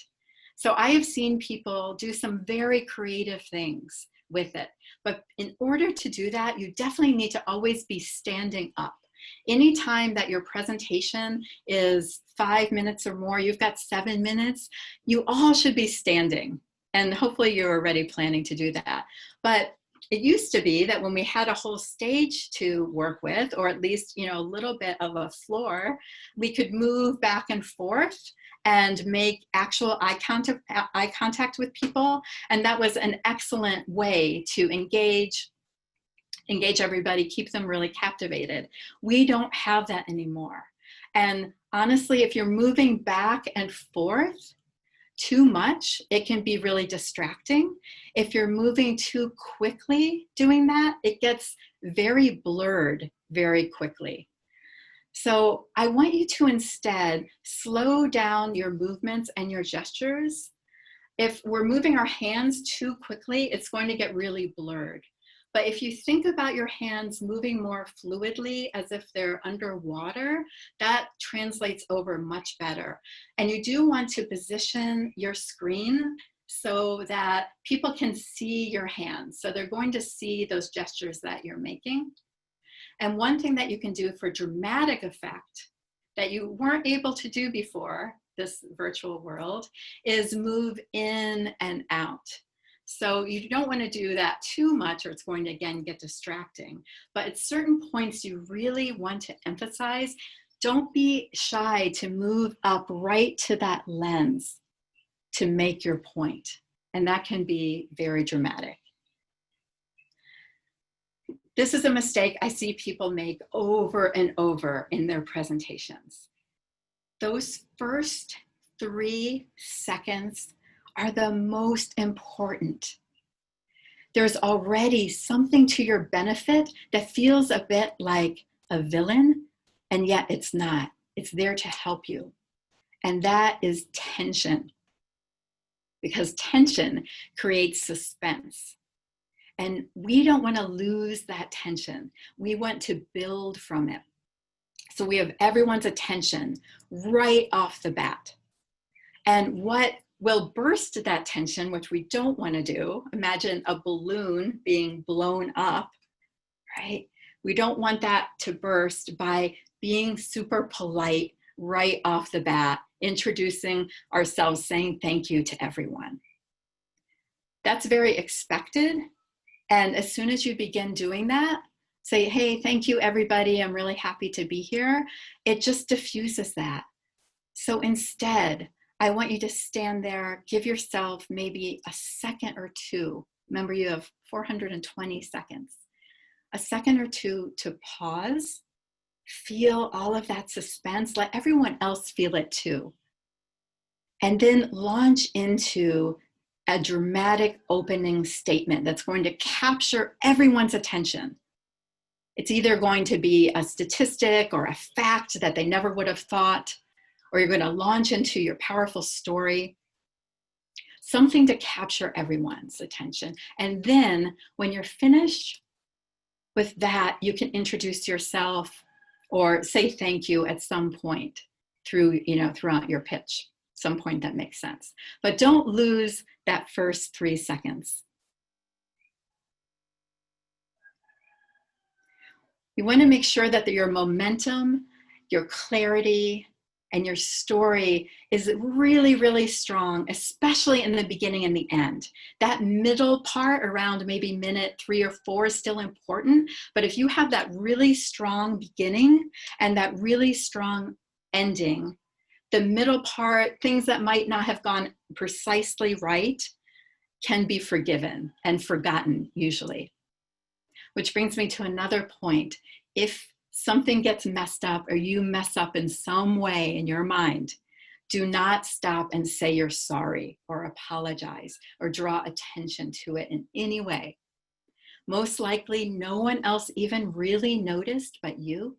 So I have seen people do some very creative things with it. But in order to do that, you definitely need to always be standing up. Anytime that your presentation is 5 minutes or more, you've got 7 minutes, you all should be standing. And hopefully you're already planning to do that. But it used to be that when we had a whole stage to work with, or at least, a little bit of a floor, we could move back and forth and make actual eye contact with people. And that was an excellent way to engage everybody, keep them really captivated. We don't have that anymore. And honestly, if you're moving back and forth too much, it can be really distracting. If you're moving too quickly doing that, it gets very blurred very quickly. So I want you to instead slow down your movements and your gestures. If we're moving our hands too quickly, it's going to get really blurred. But if you think about your hands moving more fluidly as if they're underwater, that translates over much better. And you do want to position your screen so that people can see your hands. So they're going to see those gestures that you're making. And one thing that you can do for dramatic effect that you weren't able to do before this virtual world is move in and out. So you don't want to do that too much or it's going to, again, get distracting. But at certain points you really want to emphasize, don't be shy to move up right to that lens to make your point. And that can be very dramatic. This is a mistake I see people make over and over in their presentations. Those first 3 seconds are the most important. There's already something to your benefit that feels a bit like a villain, and yet it's not. It's there to help you. And that is tension, because tension creates suspense. And we don't want to lose that tension. We want to build from it. So we have everyone's attention right off the bat. And what will burst that tension, which we don't want to do, imagine a balloon being blown up, right? We don't want that to burst by being super polite right off the bat, introducing ourselves, saying thank you to everyone. That's very expected. And as soon as you begin doing that, say, hey, thank you, everybody. I'm really happy to be here. It just diffuses that. So instead, I want you to stand there, give yourself maybe a second or two. Remember, you have 420 seconds. A second or two to pause, feel all of that suspense, let everyone else feel it too. And then launch into a dramatic opening statement that's going to capture everyone's attention. It's either going to be a statistic or a fact that they never would have thought, or you're going to launch into your powerful story. Something to capture everyone's attention. And then when you're finished with that, you can introduce yourself or say thank you at some point throughout your pitch, some point that makes sense. But don't lose that first 3 seconds. You want to make sure that your momentum, your clarity, and your story is really, really strong, especially in the beginning and the end. That middle part around maybe minute 3 or 4 is still important, but if you have that really strong beginning and that really strong ending, the middle part, things that might not have gone precisely right, can be forgiven and forgotten usually. Which brings me to another point. If something gets messed up or you mess up in some way in your mind, do not stop and say you're sorry or apologize or draw attention to it in any way. Most likely no one else even really noticed but you.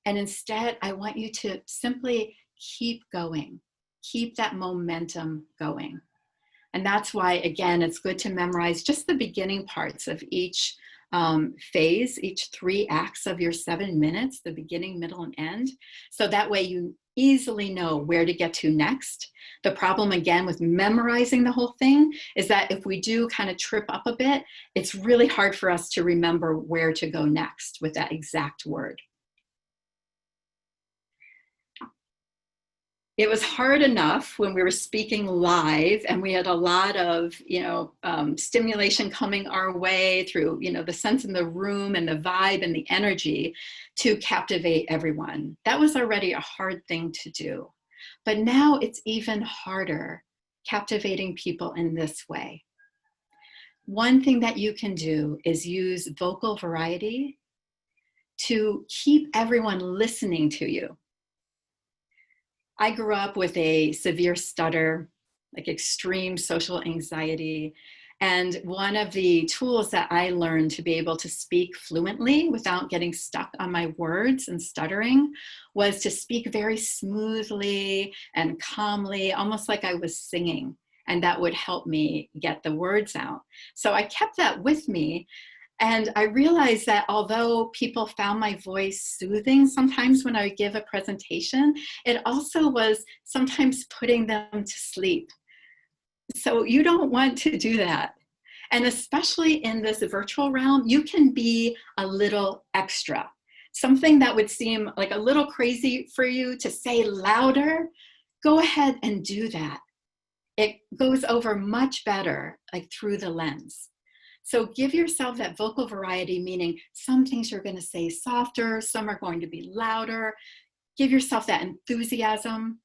And instead, I want you to simply keep going, keep that momentum going. And that's why, again, it's good to memorize just the beginning parts of each phase, each 3 acts of your 7 minutes, the beginning, middle, and end. So that way you easily know where to get to next. The problem, again, with memorizing the whole thing is that if we do kind of trip up a bit, it's really hard for us to remember where to go next with that exact word. It was hard enough when we were speaking live and we had a lot of, stimulation coming our way through, the sense in the room and the vibe and the energy to captivate everyone. That was already a hard thing to do. But now it's even harder captivating people in this way. One thing that you can do is use vocal variety to keep everyone listening to you. I grew up with a severe stutter, like extreme social anxiety. And one of the tools that I learned to be able to speak fluently without getting stuck on my words and stuttering was to speak very smoothly and calmly, almost like I was singing. And that would help me get the words out. So I kept that with me. And I realized that although people found my voice soothing sometimes when I would give a presentation, it also was sometimes putting them to sleep. So you don't want to do that. And especially in this virtual realm, you can be a little extra. Something that would seem like a little crazy for you to say louder, go ahead and do that. It goes over much better, like through the lens. So give yourself that vocal variety, meaning some things you're going to say softer, some are going to be louder. Give yourself that enthusiasm.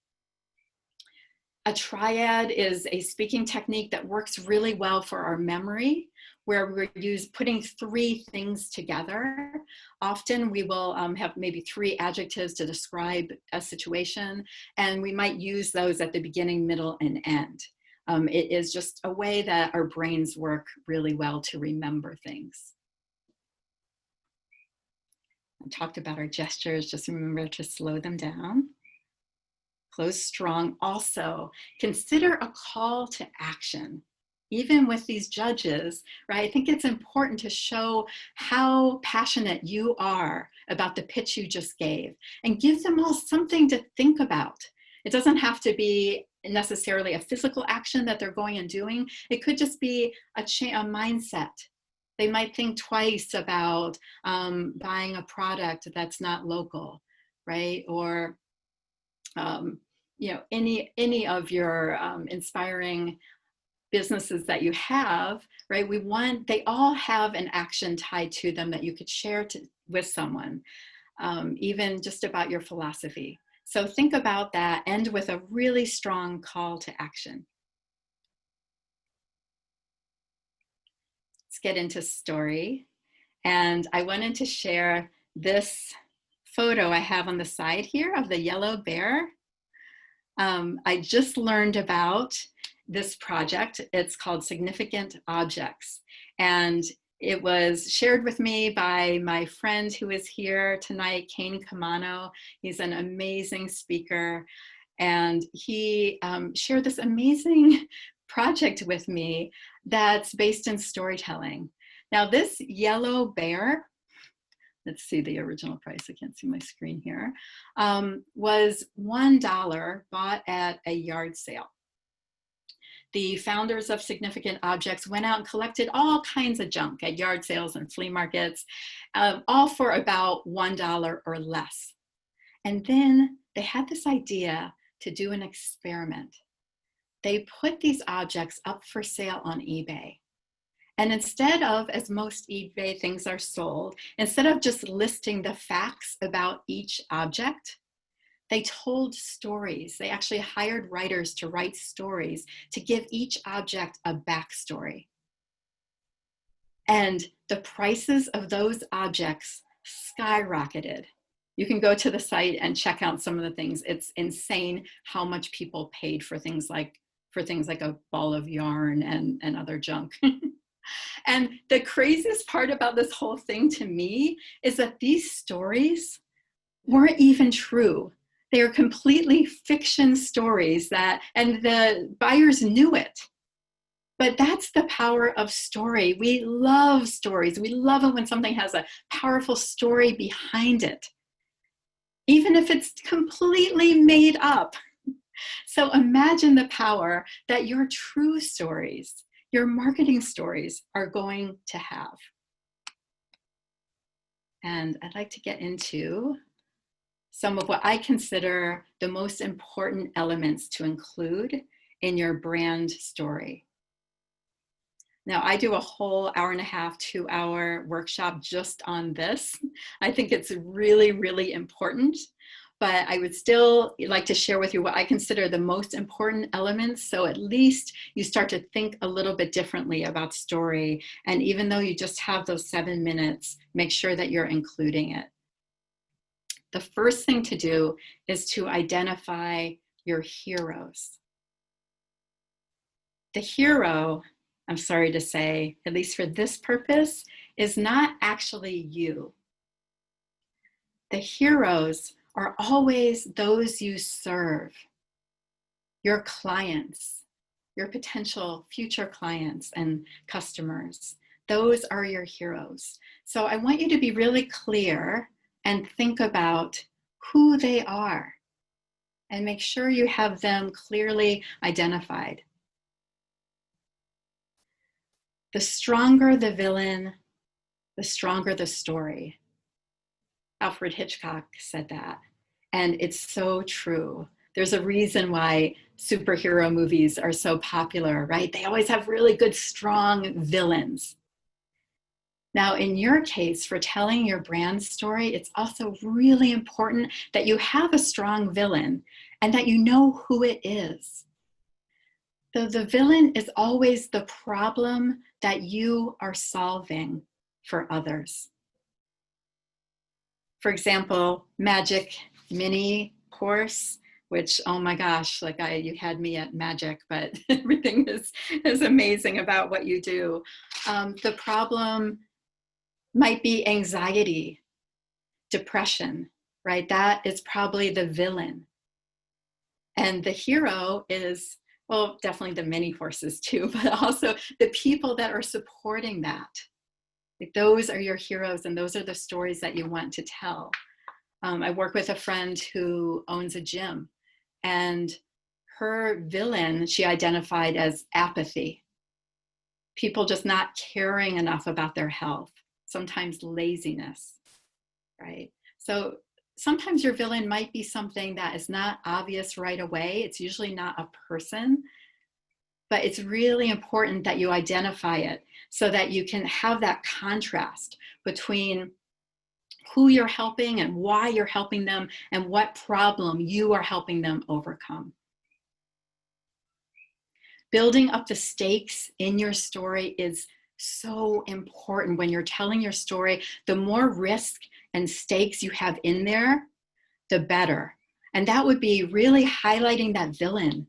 A triad is a speaking technique that works really well for our memory, where we're putting 3 things together. Often we will have maybe 3 adjectives to describe a situation, and we might use those at the beginning, middle, and end. It is just a way that our brains work really well to remember things. I talked about our gestures, just remember to slow them down. Close strong. Also, consider a call to action. Even with these judges, right? I think it's important to show how passionate you are about the pitch you just gave and give them all something to think about. It doesn't have to be necessarily a physical action that they're going and doing. It could just be a mindset. They might think twice about buying a product that's not local, right? Or any of your inspiring businesses that you have, right? They all have an action tied to them that you could share with someone, even just about your philosophy. So think about that, end with a really strong call to action. Let's get into story. And I wanted to share this photo I have on the side here of the yellow bear. I just learned about this project. It's called Significant Objects. And It was shared with me by my friend who is here tonight, Kane Kamano. He's an amazing speaker. And he shared this amazing project with me that's based in storytelling. Now, this yellow bear, let's see the original price, I can't see my screen here, was $1 bought at a yard sale. The founders of Significant Objects went out and collected all kinds of junk at yard sales and flea markets, all for about $1 or less. And then they had this idea to do an experiment. They put these objects up for sale on eBay. And instead of, as most eBay things are sold, instead of just listing the facts about each object, they told stories. They actually hired writers to write stories to give each object a backstory. And the prices of those objects skyrocketed. You can go to the site and check out some of the things. It's insane how much people paid for things like a ball of yarn and other junk. And the craziest part about this whole thing to me is that these stories weren't even true. They are completely fiction stories and the buyers knew it. But that's the power of story. We love stories. We love it when something has a powerful story behind it, even if it's completely made up. So imagine the power that your true stories, your marketing stories are going to have. And I'd like to get into some of what I consider the most important elements to include in your brand story. Now, I do a whole hour-and-a-half, 2-hour workshop just on this. I think it's really, really important, but I would still like to share with you what I consider the most important elements, so at least you start to think a little bit differently about story. And even though you just have those 7 minutes, make sure that you're including it. The first thing to do is to identify your heroes. The hero, I'm sorry to say, at least for this purpose, is not actually you. The heroes are always those you serve, your clients, your potential future clients and customers. Those are your heroes. So I want you to be really clear and think about who they are and make sure you have them clearly identified. The stronger the villain, the stronger the story. Alfred Hitchcock said that, and it's so true. There's a reason why superhero movies are so popular, right? They always have really good, strong villains. Now, in your case, for telling your brand story, it's also really important that you have a strong villain and that you know who it is. The villain is always the problem that you are solving for others. For example, Magic Mini course, which, oh my gosh, like you had me at magic, but everything is amazing about what you do. The problem might be anxiety, depression, right? That is probably the villain. And the hero is, well, definitely the mini courses too, but also the people that are supporting that. Like those are your heroes and those are the stories that you want to tell. I work with a friend who owns a gym and her villain, she identified as apathy. People just not caring enough about their health, sometimes laziness, right? So sometimes your villain might be something that is not obvious right away. It's usually not a person, but it's really important that you identify it so that you can have that contrast between who you're helping and why you're helping them and what problem you are helping them overcome. Building up the stakes in your story is so important when you're telling your story. The more risk and stakes you have in there, the better. And that would be really highlighting that villain,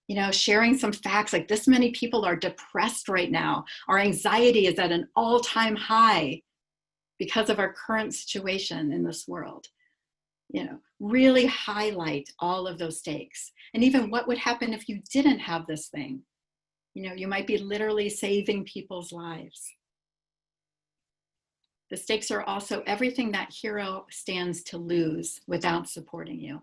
You know, sharing some facts like this many people are depressed right now. Our anxiety is at an all-time high because of our current situation in this world. You know, really highlight all of those stakes. And even what would happen if you didn't have this thing? You know, you might be literally saving people's lives. The stakes are also everything that hero stands to lose without supporting you.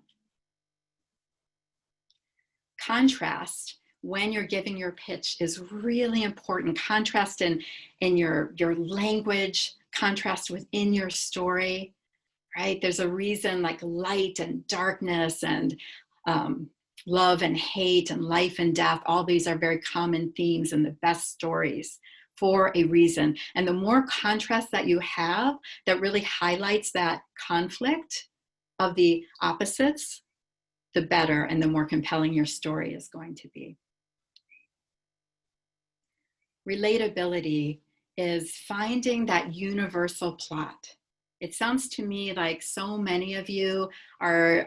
Contrast when you're giving your pitch is really important. Contrast in your language, contrast within your story, right? There's a reason like light and darkness and love and hate and life and death, all these are very common themes in the best stories for a reason. And the more contrast that you have that really highlights that conflict of the opposites, the better and the more compelling your story is going to be. Relatability is finding that universal plot. It sounds to me like so many of you are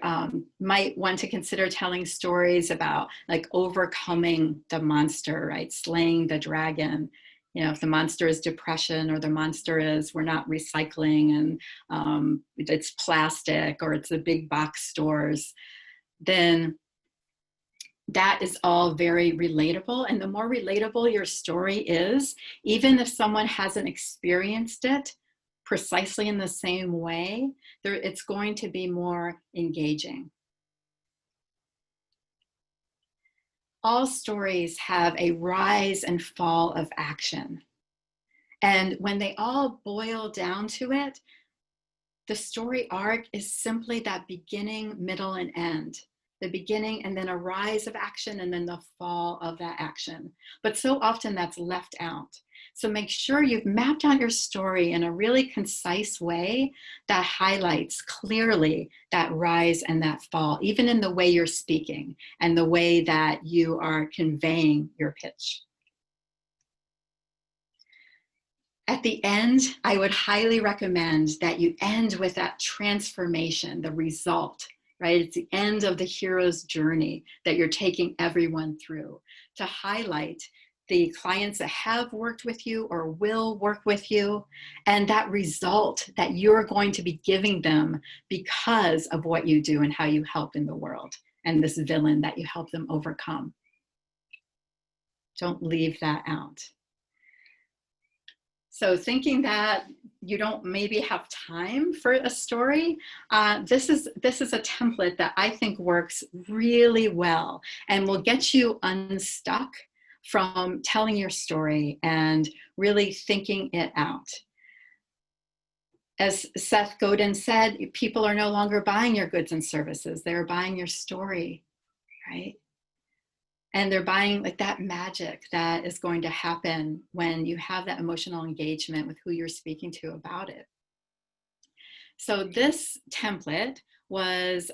might want to consider telling stories about like overcoming the monster, right? Slaying the dragon. You know, if the monster is depression or the monster is we're not recycling and it's plastic or it's the big box stores, then that is all very relatable. And the more relatable your story is, even if someone hasn't experienced it precisely in the same way, it's going to be more engaging. All stories have a rise and fall of action. And when they all boil down to it, the story arc is simply that beginning, middle, and end. The beginning and then a rise of action and then the fall of that action. But so often that's left out. So make sure you've mapped out your story in a really concise way that highlights clearly that rise and that fall, even in the way you're speaking and the way that you are conveying your pitch. At the end, I would highly recommend that you end with that transformation, the result. Right? It's the end of the hero's journey that you're taking everyone through to highlight the clients that have worked with you or will work with you and that result that you're going to be giving them because of what you do and how you help in the world and this villain that you help them overcome. Don't leave that out. So thinking that you don't maybe have time for a story, this is a template that I think works really well and will get you unstuck from telling your story and really thinking it out. As Seth Godin said, people are no longer buying your goods and services, they're buying your story, right? And they're buying like that magic that is going to happen when you have that emotional engagement with who you're speaking to about it. So this template was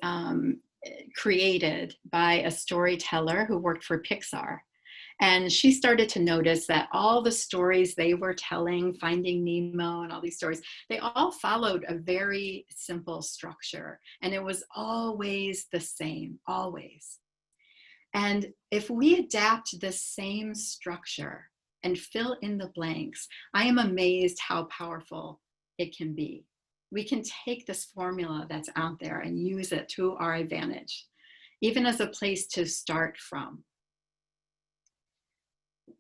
created by a storyteller who worked for Pixar. And she started to notice that all the stories they were telling, Finding Nemo and all these stories, they all followed a very simple structure. And it was always the same, always. And if we adapt this same structure and fill in the blanks, I am amazed how powerful it can be. We can take this formula that's out there and use it to our advantage, even as a place to start from.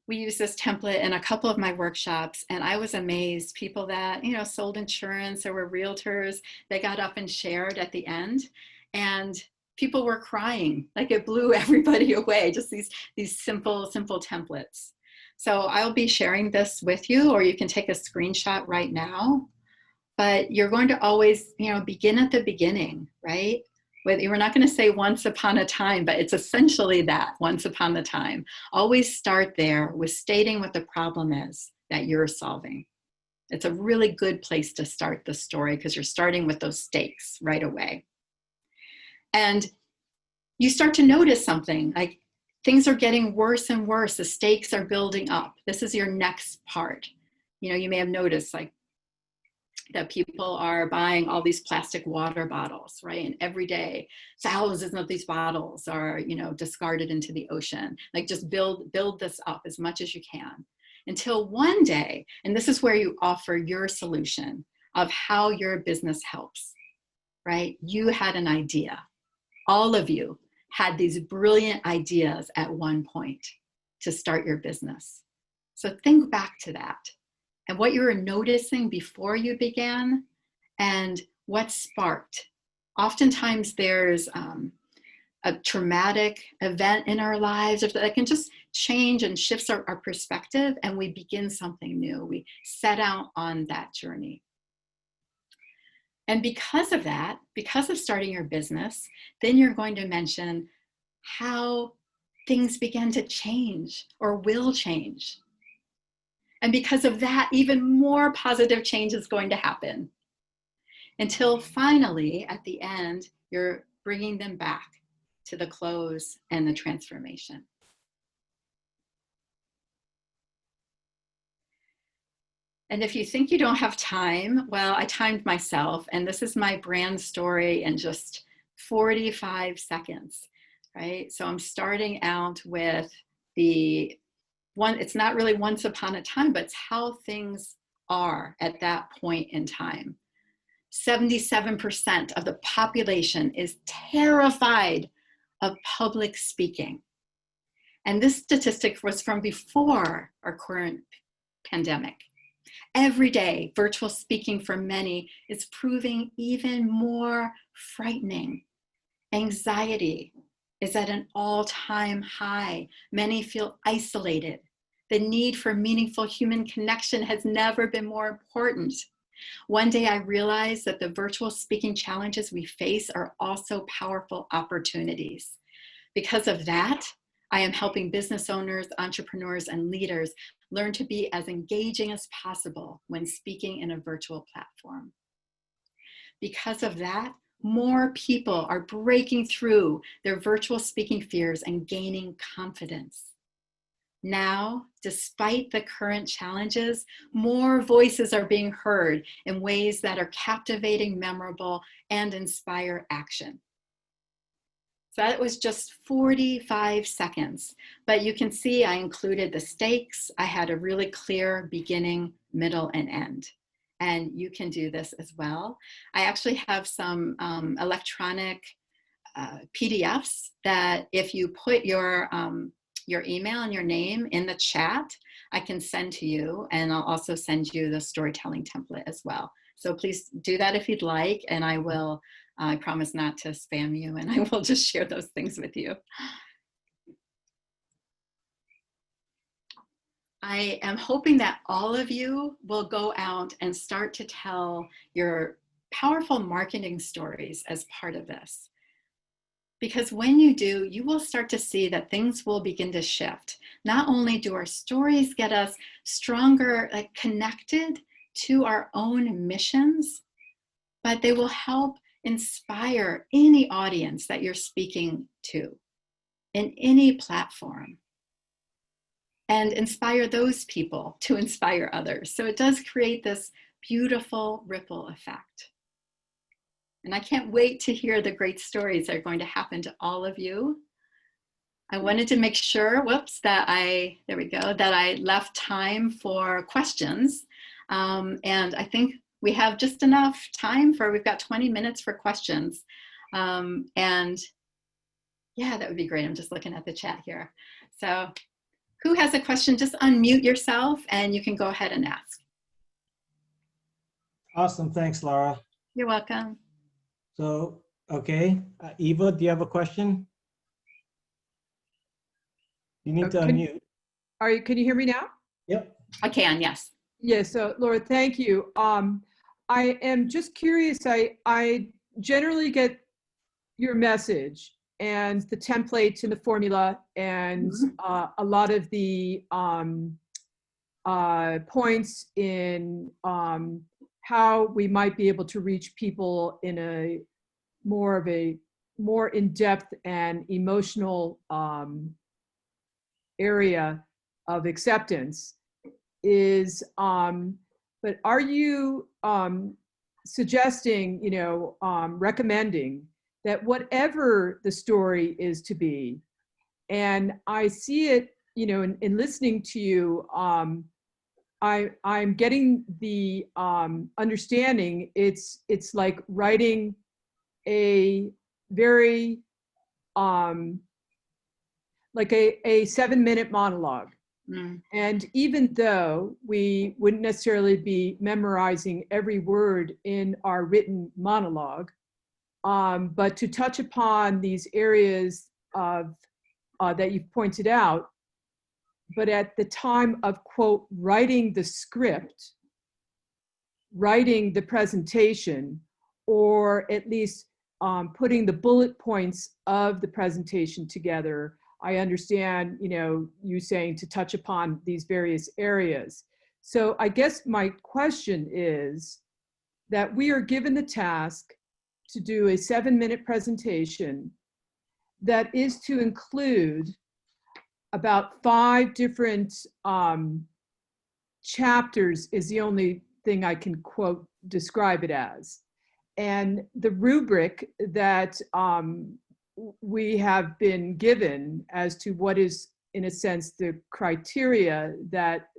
We use this template in a couple of my workshops, and I was amazed. People that, you know, sold insurance or were realtors, they got up and shared at the end, and people were crying. Like it blew everybody away, just these simple templates. So I'll be sharing this with you, or you can take a screenshot right now. But you're going to always, you know, begin at the beginning, right? We're not going to say once upon a time, but it's essentially that, once upon a time. Always start there with stating what the problem is that you're solving. It's a really good place to start the story because you're starting with those stakes right away. And you start to notice something, like things are getting worse and worse. The stakes are building up. This is your next part. You know, you may have noticed like that people are buying all these plastic water bottles, right? And every day, thousands of these bottles are, you know, discarded into the ocean. Like, just build this up as much as you can, until one day, and this is where you offer your solution of how your business helps, right? You had an idea. All of you had these brilliant ideas at one point to start your business. So think back to that and what you were noticing before you began and what sparked. Oftentimes there's a traumatic event in our lives that can just change and shifts our perspective, and we begin something new. We set out on that journey. And because of that, because of starting your business, then you're going to mention how things began to change or will change. And because of that, even more positive change is going to happen, until finally, at the end, you're bringing them back to the close and the transformation. And if you think you don't have time, well, I timed myself, and this is my brand story in just 45 seconds, right? So I'm starting out with the one, it's not really once upon a time, but it's how things are at that point in time. 77% of the population is terrified of public speaking. And this statistic was from before our current pandemic. Every day, virtual speaking for many is proving even more frightening. Anxiety is at an all-time high. Many feel isolated. The need for meaningful human connection has never been more important. One day I realized that the virtual speaking challenges we face are also powerful opportunities. Because of that, I am helping business owners, entrepreneurs, and leaders learn to be as engaging as possible when speaking in a virtual platform. Because of that, more people are breaking through their virtual speaking fears and gaining confidence. Now, despite the current challenges, more voices are being heard in ways that are captivating, memorable, and inspire action. So that was just 45 seconds, but you can see I included the stakes. I had a really clear beginning, middle, and end. And you can do this as well. I actually have some electronic PDFs that if you put your email and your name in the chat, I can send to you, and I'll also send you the storytelling template as well. So please do that if you'd like, and I promise not to spam you, and I will just share those things with you. I am hoping that all of you will go out and start to tell your powerful marketing stories as part of this. Because when you do, you will start to see that things will begin to shift. Not only do our stories get us stronger, like connected to our own missions, but they will help inspire any audience that you're speaking to in any platform, and inspire those people to inspire others. So it does create this beautiful ripple effect. And I can't wait to hear the great stories that are going to happen to all of you. I wanted to make sure, that I left time for questions. And I think we have just enough time we've got 20 minutes for questions. And yeah, that would be great. I'm just looking at the chat here. So who has a question? Just unmute yourself and you can go ahead and ask. Awesome, thanks, Laura. You're welcome. So, okay, Eva, do you have a question? You need to unmute. Can you hear me now? Yep. I can, yes. Yes, so Laura, thank you. I am just curious, I generally get your message and the templates and the formula and a lot of the points in how we might be able to reach people in a more in-depth and emotional area of acceptance is, but are you suggesting, recommending that whatever the story is to be, and I see it, in listening to you, I'm getting the understanding it's like writing a very like a 7-minute monologue. And even though we wouldn't necessarily be memorizing every word in our written monologue, but to touch upon these areas of that you've pointed out, but at the time of, quote, writing the script, writing the presentation, or at least putting the bullet points of the presentation together, I understand, you saying to touch upon these various areas. So I guess my question is that we are given the task to do a 7-minute presentation that is to include about 5 different chapters is the only thing I can, quote, describe it as. And the rubric that we have been given as to what is, in a sense, the criteria that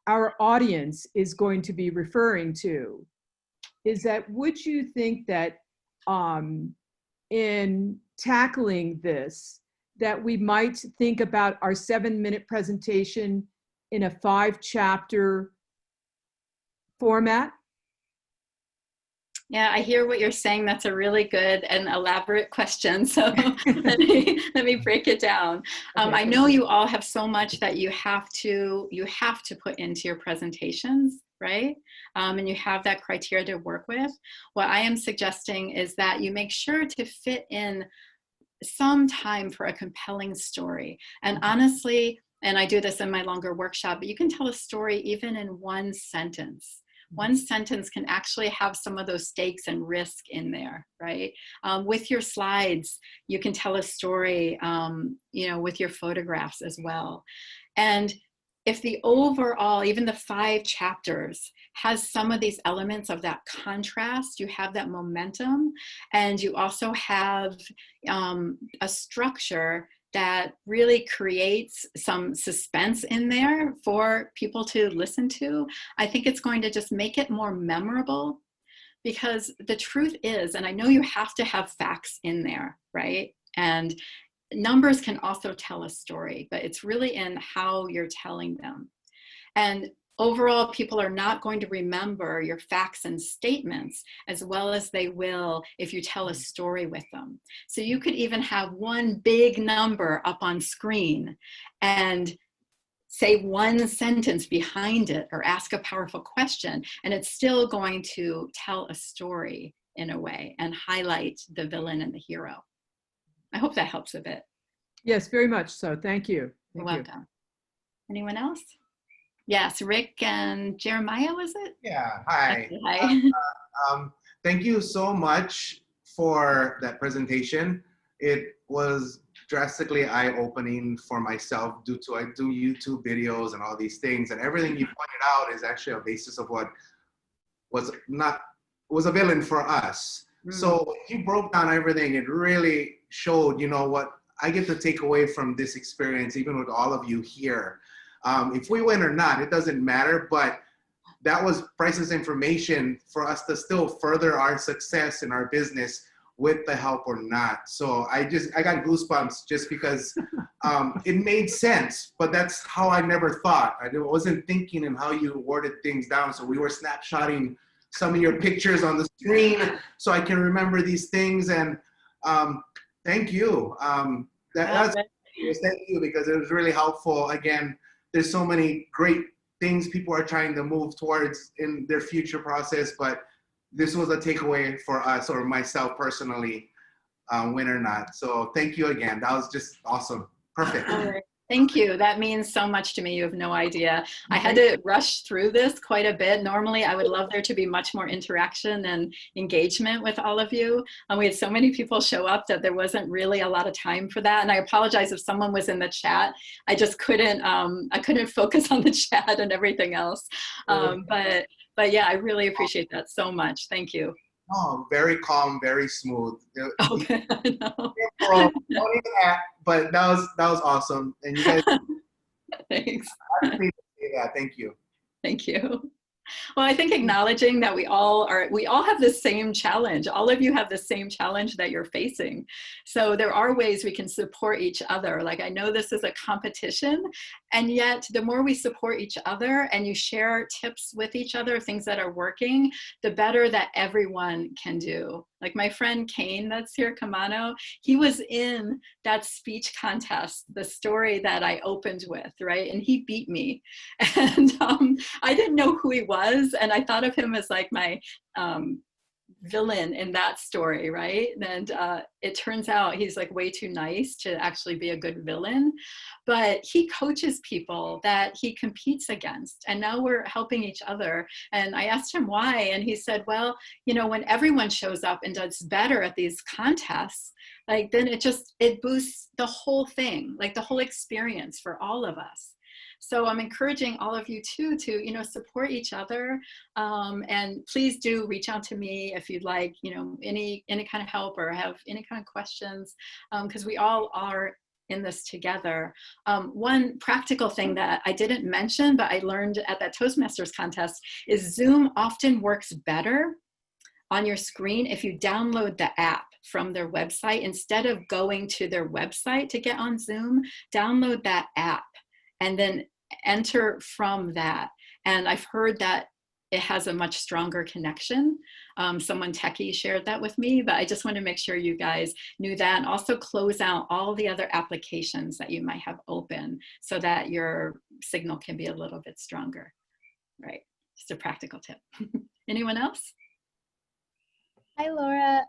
our audience is going to be referring to, is that would you think that in tackling this, that we might think about our 7-minute presentation in a 5-chapter format? Yeah, I hear what you're saying. That's a really good and elaborate question. So let me break it down. I know you all have so much that you have to put into your presentations, right? And you have that criteria to work with. What I am suggesting is that you make sure to fit in some time for a compelling story. And honestly, and I do this in my longer workshop, but you can tell a story even in 1 sentence. 1 sentence can actually have some of those stakes and risk in there, right? With your slides, you can tell a story, with your photographs as well. And if the overall, even the 5 chapters, has some of these elements of that contrast, you have that momentum, and you also have a structure that really creates some suspense in there for people to listen to, I think it's going to just make it more memorable. Because the truth is, and I know you have to have facts in there, right? And numbers can also tell a story, but it's really in how you're telling them. And overall, people are not going to remember your facts and statements as well as they will if you tell a story with them. So you could even have 1 big number up on screen and say 1 sentence behind it or ask a powerful question, and it's still going to tell a story in a way and highlight the villain and the hero. I hope that helps a bit. Yes, very much so. Thank you. You're welcome. Anyone else? Yes, Rick and Jeremiah, was it? Yeah, hi. Okay, hi. Thank you so much for that presentation. It was drastically eye-opening for myself due to I do YouTube videos and all these things, and everything you pointed out is actually a basis of what was a villain for us. So you broke down everything. It really showed, what I get to take away from this experience, even with all of you here. If we win or not, it doesn't matter, but that was priceless information for us to still further our success in our business with the help or not. So I got goosebumps just because it made sense, but that's how I never thought. I wasn't thinking in how you worded things down. So we were snapshotting some of your pictures on the screen so I can remember these things. And thank you. Thank you, because it was really helpful. Again, there's so many great things people are trying to move towards in their future process, but this was a takeaway for us, or myself personally, win or not. So thank you again. That was just awesome. Perfect. All right. Thank you. That means so much to me. You have no idea. I had to rush through this quite a bit. Normally, I would love there to be much more interaction and engagement with all of you. We had so many people show up that there wasn't really a lot of time for that. And I apologize if someone was in the chat. I just couldn't, I couldn't focus on the chat and everything else. But yeah, I really appreciate that so much. Thank you. Oh, very calm, very smooth. Okay, I know. Don't even act, but that was awesome. And you guys, Thanks. I appreciate that. Thank you. Thank you. Well, I think acknowledging that we all have the same challenge. All of you have the same challenge that you're facing. So there are ways we can support each other. Like, I know this is a competition, and yet the more we support each other and you share tips with each other, things that are working, the better that everyone can do. Like my friend Kane that's here, Kamano, he was in that speech contest, the story that I opened with, right? And he beat me. And I didn't know who he was. And I thought of him as like my villain in that story, right? And it turns out he's like way too nice to actually be a good villain. But he coaches people that he competes against. And now we're helping each other. And I asked him why. And he said, well, you know, when everyone shows up and does better at these contests, like then it boosts the whole thing, like the whole experience for all of us. So I'm encouraging all of you too to, you know, support each other. And please do reach out to me if you'd like, you know, any kind of help or have any kind of questions, because we all are in this together. One practical thing that I didn't mention, but I learned at that Toastmasters contest is Zoom often works better on your screen if you download the app from their website. Instead of going to their website to get on Zoom, download that app and then enter from that. And I've heard that it has a much stronger connection. Someone techie shared that with me, but I just want to make sure you guys knew that, and also close out all the other applications that you might have open so that your signal can be a little bit stronger, right? Just a practical tip. Anyone else? Hi, Laura.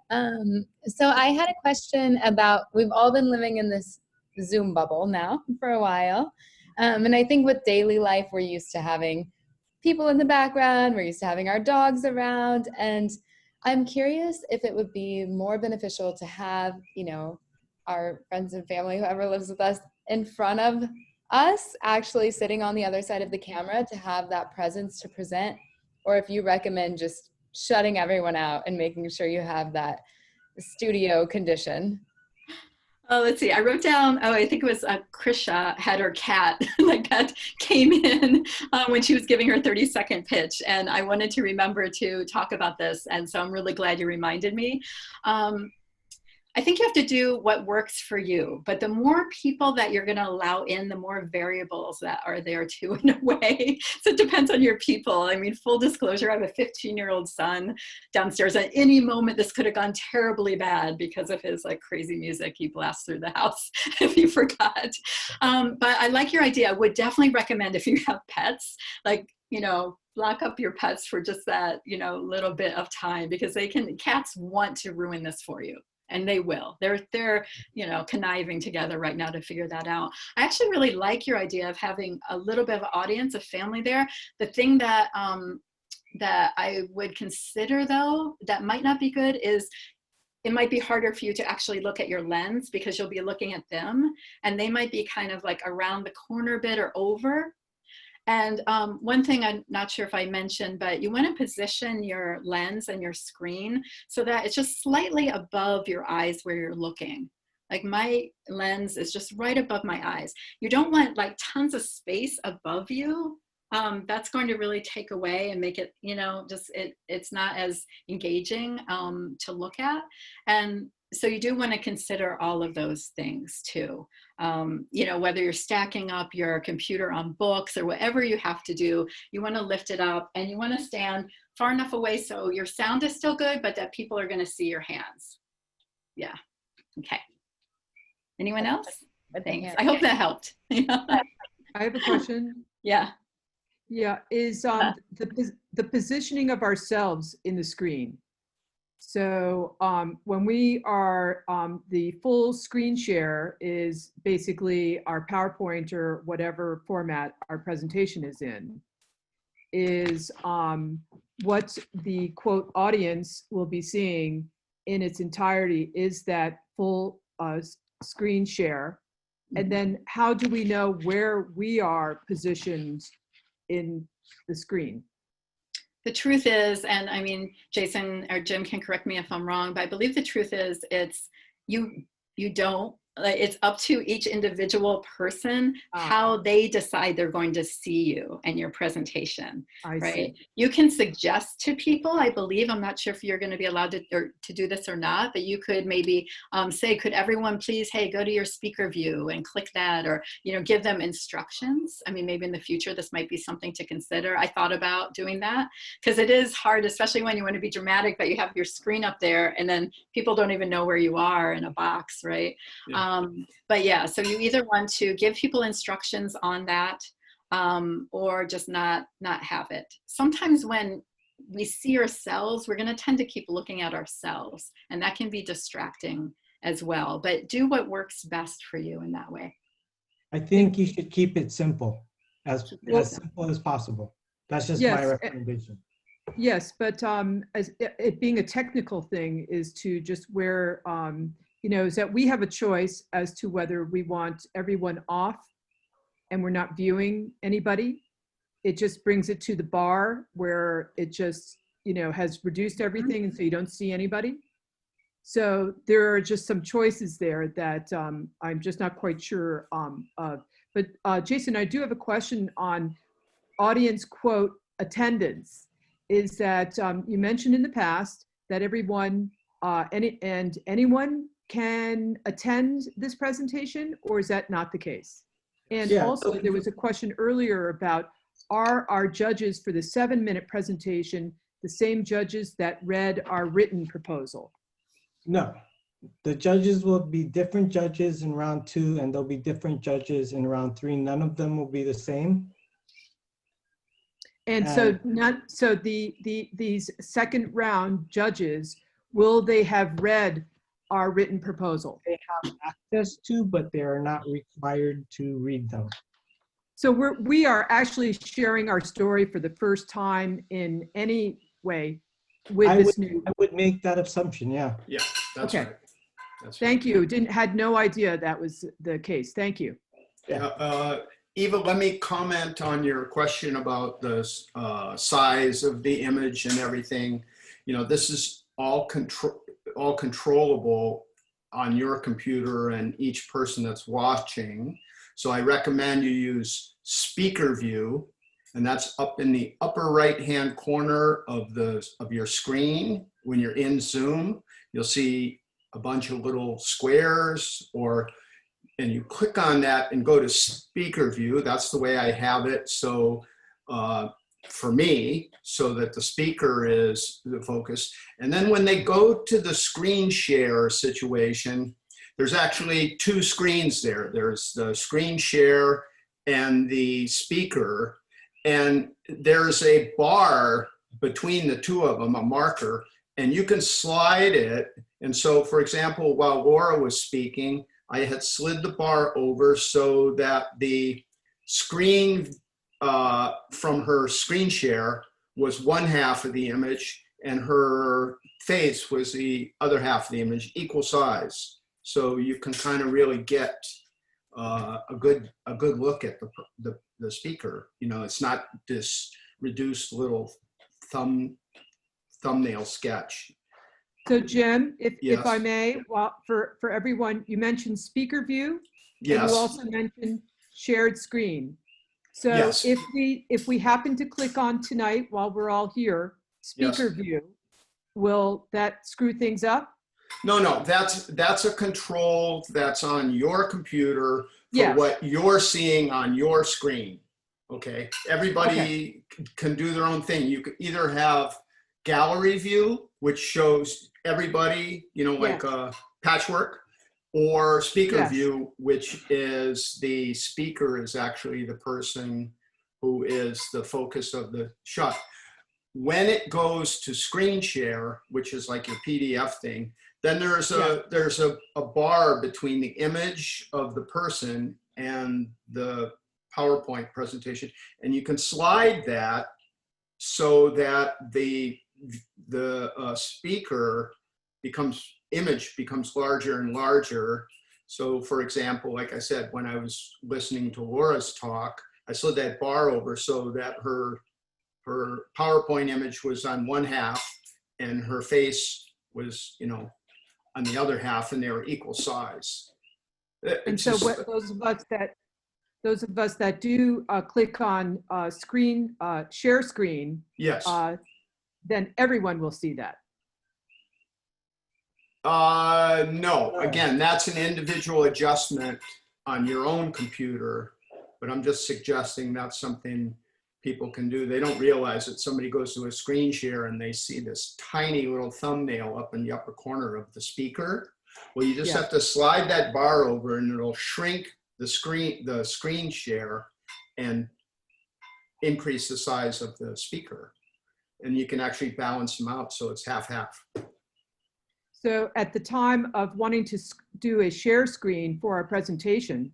So I had a question about, we've all been living in this Zoom bubble now for a while. And I think with daily life, we're used to having people in the background, we're used to having our dogs around. And I'm curious if it would be more beneficial to have, you know, our friends and family, whoever lives with us, in front of us, actually sitting on the other side of the camera to have that presence to present, or if you recommend just shutting everyone out and making sure you have that studio condition. Oh, let's see. I wrote down, I think it was Krisha had her cat, like that came in when she was giving her 30-second pitch. And I wanted to remember to talk about this. And so I'm really glad you reminded me. I think you have to do what works for you, but the more people that you're going to allow in, the more variables that are there too, in a way. So it depends on your people. I mean, full disclosure, I have a 15-year-old son downstairs. At any moment, this could have gone terribly bad because of his like crazy music he blasts through the house, if you forgot. But I like your idea. I would definitely recommend if you have pets, like, you know, lock up your pets for just that, you know, little bit of time, because cats want to ruin this for you. And they will. They're you know, conniving together right now to figure that out. I actually really like your idea of having a little bit of an audience, a family there. The thing that that I would consider though, that might not be good, is it might be harder for you to actually look at your lens because you'll be looking at them, and they might be kind of like around the corner a bit or over. And one thing I'm not sure if I mentioned, but you want to position your lens and your screen so that it's just slightly above your eyes where you're looking. Like my lens is just right above my eyes. You don't want like tons of space above you. That's going to really take away and make it, you know, just it's not as engaging to look at. And so you do want to consider all of those things too. You know, whether you're stacking up your computer on books or whatever you have to do, you want to lift it up and you want to stand far enough away so your sound is still good, but that people are going to see your hands. Yeah. Okay. Anyone else? Thanks. I hope that helped. I have a question. Yeah. Yeah. Is the positioning of ourselves in the screen? So when we are, the full screen share is basically our PowerPoint or whatever format our presentation is in, is what the quote audience will be seeing in its entirety is that full screen share. And then how do we know where we are positioned in the screen? The truth is, and I mean, Jason or Jim can correct me if I'm wrong, but I believe the truth is you don't, it's up to each individual person how they decide they're going to see you and your presentation, right? You can suggest to people, I believe, I'm not sure if you're going to be allowed to do this or not, but you could maybe say, could everyone please, hey, go to your speaker view and click that, or, you know, give them instructions. I mean, maybe in the future, this might be something to consider. I thought about doing that because it is hard, especially when you want to be dramatic, but you have your screen up there and then people don't even know where you are in a box, right? Yeah. But yeah, so you either want to give people instructions on that or just not have it. Sometimes when we see ourselves, we're going to tend to keep looking at ourselves, and that can be distracting as well. But do what works best for you in that way. I think you should keep it simple, as simple as possible. That's just my recommendation. Yes, but as it being a technical thing is to just where, you know, is that we have a choice as to whether we want everyone off and we're not viewing anybody. It just brings it to the bar where it just, you know, has reduced everything and so you don't see anybody. So there are just some choices there that I'm just not quite sure of. But Jason, I do have a question on audience quote attendance. Is that you mentioned in the past that everyone anyone can attend this presentation, or is that not the case? And also there was a question earlier about, are our judges for the 7-minute presentation the same judges that read our written proposal? No, the judges will be different judges in round 2, and there'll be different judges in round 3. None of them will be the same. And so these second round judges, will they have read our written proposal? They have access to, but they are not required to read them. So we are actually sharing our story for the first time in any way with this new. I would make that assumption, yeah. Yeah, that's okay. right. That's Thank you. Had no idea that was the case. Thank you. Yeah. Eva, let me comment on your question about the size of the image and everything. You know, this is all controllable on your computer and each person that's watching. So I recommend you use speaker view, and that's up in the upper right-hand corner of your screen. When you're in Zoom, you'll see a bunch of little squares, and you click on that and go to speaker view. That's the way I have it. So for me, so that the speaker is the focus. And then when they go to the screen share situation, there's actually 2 screens there. There's the screen share and the speaker. And there's a bar between the 2 of them, a marker, and you can slide it. And so, for example, while Laura was speaking, I had slid the bar over so that the screen from her screen share was one half of the image and her face was the other half of the image, equal size. So you can kind of really get a good look at the speaker. You know, it's not this reduced little thumbnail sketch. So Jim, if Yes. I may, well, for everyone, you mentioned speaker view. Yes. And you also mentioned shared screen. So Yes. if we happen to click on tonight while we're all here, speaker view, will that screw things up? No, that's a control that's on your computer for what you're seeing on your screen. Okay, everybody can do their own thing. You could either have gallery view, which shows everybody, you know, like a patchwork, or speaker view, which is the speaker is actually the person who is the focus of the shot. when it goes to screen share, which is like your PDF thing, then there's a bar between the image of the person and the PowerPoint presentation, and you can slide that so that the speaker image becomes larger and larger. So for example, like I said, when I was listening to Laura's talk, I slid that bar over so that her PowerPoint image was on one half and her face was, you know, on the other half, and they were equal size. And so what those of us that do click on share screen, yes, then everyone will see that. No, again, that's an individual adjustment on your own computer, but I'm just suggesting that's something people can do. They don't realize that somebody goes to a screen share and they see this tiny little thumbnail up in the upper corner of the speaker. Well, you just have to slide that bar over and it'll shrink the screen share and increase the size of the speaker. And you can actually balance them out so it's half-half. So at the time of wanting to do a share screen for our presentation.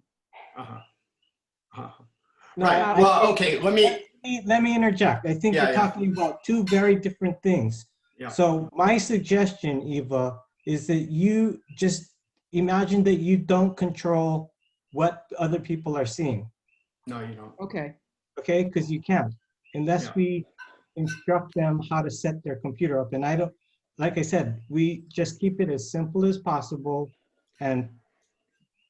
Right, well, okay, let me interject. I think you're talking about two very different things. Yeah. So my suggestion, Eva, is that you just imagine that you don't control what other people are seeing. No, you don't. Okay. Okay, because you can't, unless we instruct them how to set their computer up. And I don't, like I said, we just keep it as simple as possible and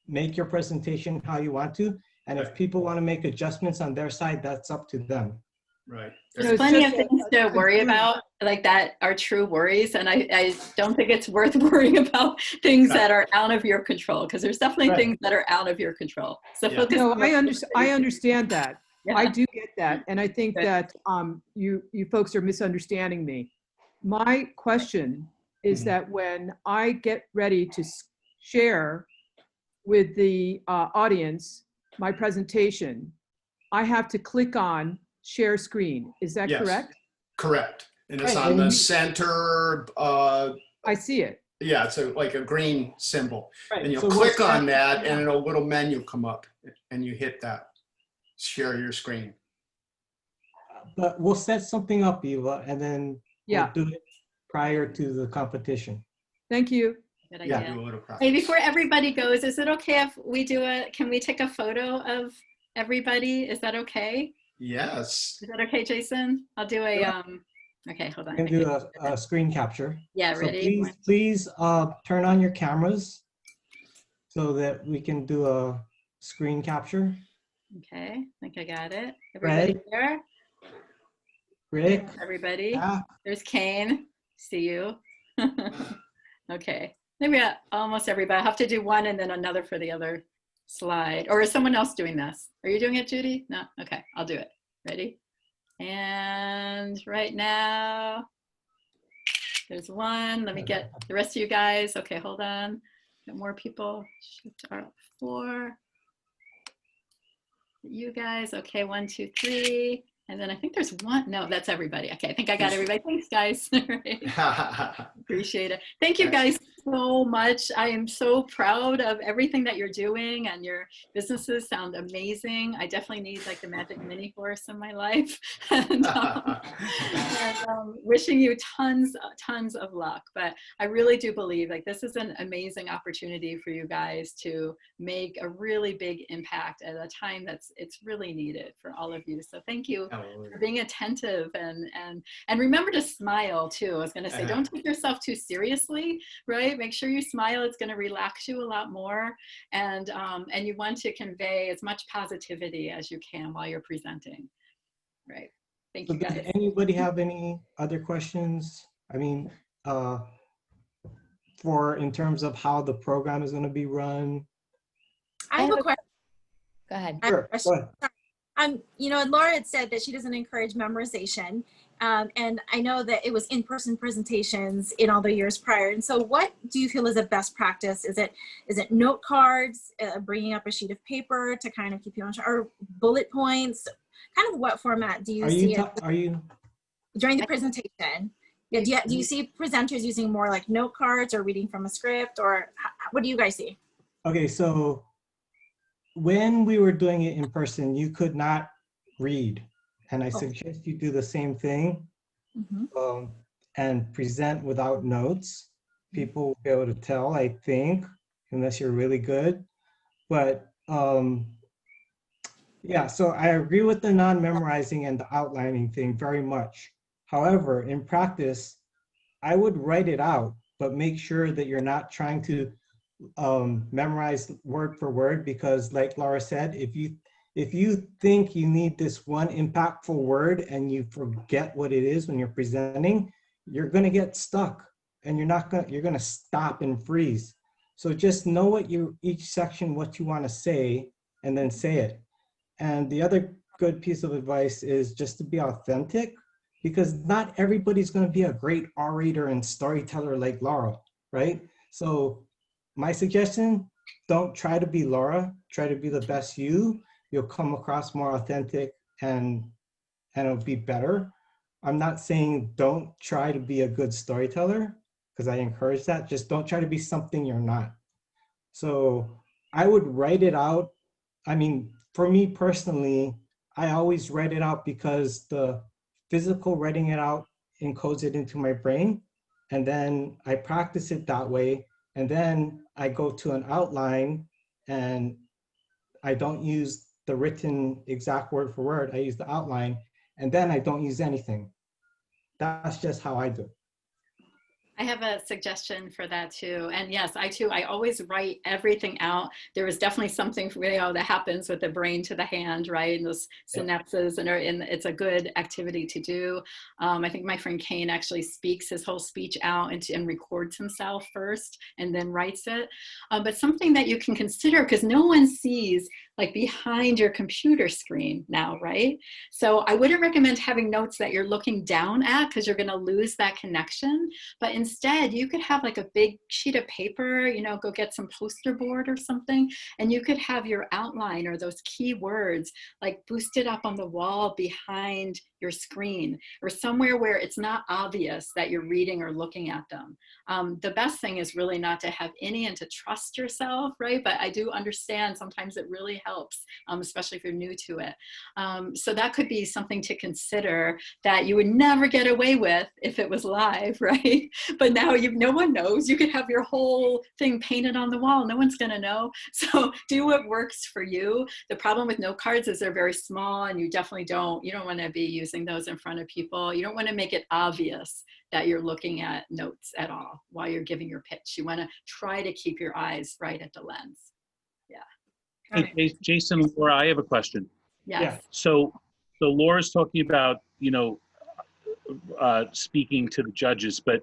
make your presentation how you want to. And if people want to make adjustments on their side, that's up to them. Right. There's plenty of things to worry about, like that are true worries. And I don't think it's worth worrying about things that are out of your control, because there's definitely things that are out of your control. So focus. No, I understand that. I do get that. And I think that you folks are misunderstanding me. My question is that when I get ready to share with the audience my presentation, I have to click on share screen. Is that correct? Correct. And it's on the center. I see it. Yeah, it's like a green symbol. Right. And you'll So click on that and a little menu come up and you hit that, share your screen. But we'll set something up, Eva, and then we'll do it prior to the competition. Thank you. Good idea. Hey, before everybody goes, is it okay if we can we take a photo of everybody? Is that okay? Yes. Is that okay, Jason? I'll do a, okay, hold on. You can do a screen capture. Yeah, so ready? Please turn on your cameras so that we can do a screen capture. Okay, I think I got it. Everybody there? Rick. Everybody. Yeah. There's Kane. See you. Okay. Then we got almost everybody. I have to do one and then another for the other slide. Or is someone else doing this? Are you doing it, Judy? No? Okay, I'll do it. Ready? And right now, there's one. Let me get the rest of you guys. Okay, hold on. Got more people. Shift R4. You guys. Okay, 1, 2, 3. And then I think there's one. No, that's everybody. Okay, I think I got everybody. Thanks, guys. Appreciate it. Thank you guys so much. I am so proud of everything that you're doing, and your businesses sound amazing. I definitely need like the magic mini horse in my life. And wishing you tons of luck. But I really do believe like this is an amazing opportunity for you guys to make a really big impact at a time it's really needed for all of you. So thank you for being attentive and remember to smile too. I was going to say, don't take yourself too seriously, right? Make sure you smile. It's going to relax you a lot more. And you want to convey as much positivity as you can while you're presenting, right? Thank you guys. Does anybody have any other questions? I mean, in terms of how the program is going to be run? I have a question. Go ahead. Sure, go ahead. You know, Laura had said that she doesn't encourage memorization. And I know that it was in-person presentations in all the years prior. And so what do you feel is a best practice? Is it note cards, bringing up a sheet of paper to kind of keep you on track, or bullet points? Kind of what format do you see it? during the presentation? Do you see presenters using more like note cards or reading from a script, or what do you guys see? Okay, so when we were doing it in person, you could not read. And I suggest you do the same thing and present without notes. People will be able to tell, I think, unless you're really good. But yeah, so I agree with the non-memorizing and the outlining thing very much. However, in practice, I would write it out, but make sure that you're not trying to memorize word for word, because like Laura said, if you think you need this one impactful word and you forget what it is when you're presenting, you're gonna get stuck and you're gonna stop and freeze. So just know what each section, what you wanna say, and then say it. And the other good piece of advice is just to be authentic, because not everybody's going to be a great orator and storyteller like Laura, right? So my suggestion, don't try to be Laura, try to be the best you. You'll come across more authentic and it'll be better. I'm not saying don't try to be a good storyteller, because I encourage that. Just don't try to be something you're not. So I would write it out. I mean, for me personally, I always write it out because the physical writing it out encodes it into my brain. And then I practice it that way. And then I go to an outline and I don't use the written exact word for word. I use the outline, and then I don't use anything. That's just how I do it. I have a suggestion for that too. And yes, I always write everything out. There is definitely something that happens with the brain to the hand, right? And those synapses, and it's a good activity to do. I think my friend Kane actually speaks his whole speech out and records himself first and then writes it. But something that you can consider, because no one sees like behind your computer screen now, right? So I wouldn't recommend having notes that you're looking down at, because you're gonna lose that connection. But instead, you could have like a big sheet of paper, go get some poster board or something, and you could have your outline or those key words like boosted up on the wall behind your screen, or somewhere where it's not obvious that you're reading or looking at them. The best thing is really not to have any and to trust yourself, right? But I do understand sometimes it really helps, especially if you're new to it. So that could be something to consider that you would never get away with if it was live, right? But now no one knows. You could have your whole thing painted on the wall. No one's gonna know. So do what works for you. The problem with note cards is they're very small, and you definitely you don't wanna be using those in front of people. You don't wanna make it obvious that you're looking at notes at all while you're giving your pitch. You wanna try to keep your eyes right at the lens. Yeah. Hey, Jason, Laura, I have a question. Yes. Yeah. So Laura's talking about, speaking to the judges, but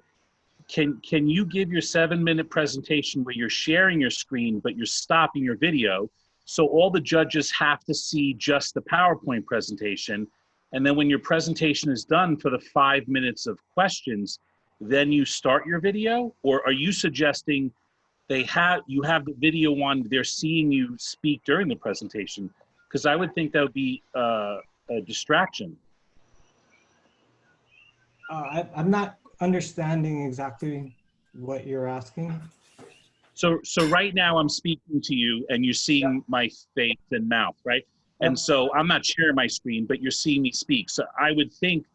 can you give your 7-minute presentation where you're sharing your screen, but you're stopping your video, so all the judges have to see just the PowerPoint presentation, and then when your presentation is done for the 5 minutes of questions, then you start your video? Or are you suggesting you have the video on, they're seeing you speak during the presentation? Because I would think that would be a distraction. I'm not understanding exactly what you're asking. So right now I'm speaking to you and you're seeing my face and mouth, right? And so I'm not sharing my screen, but you're seeing me speak. So I would think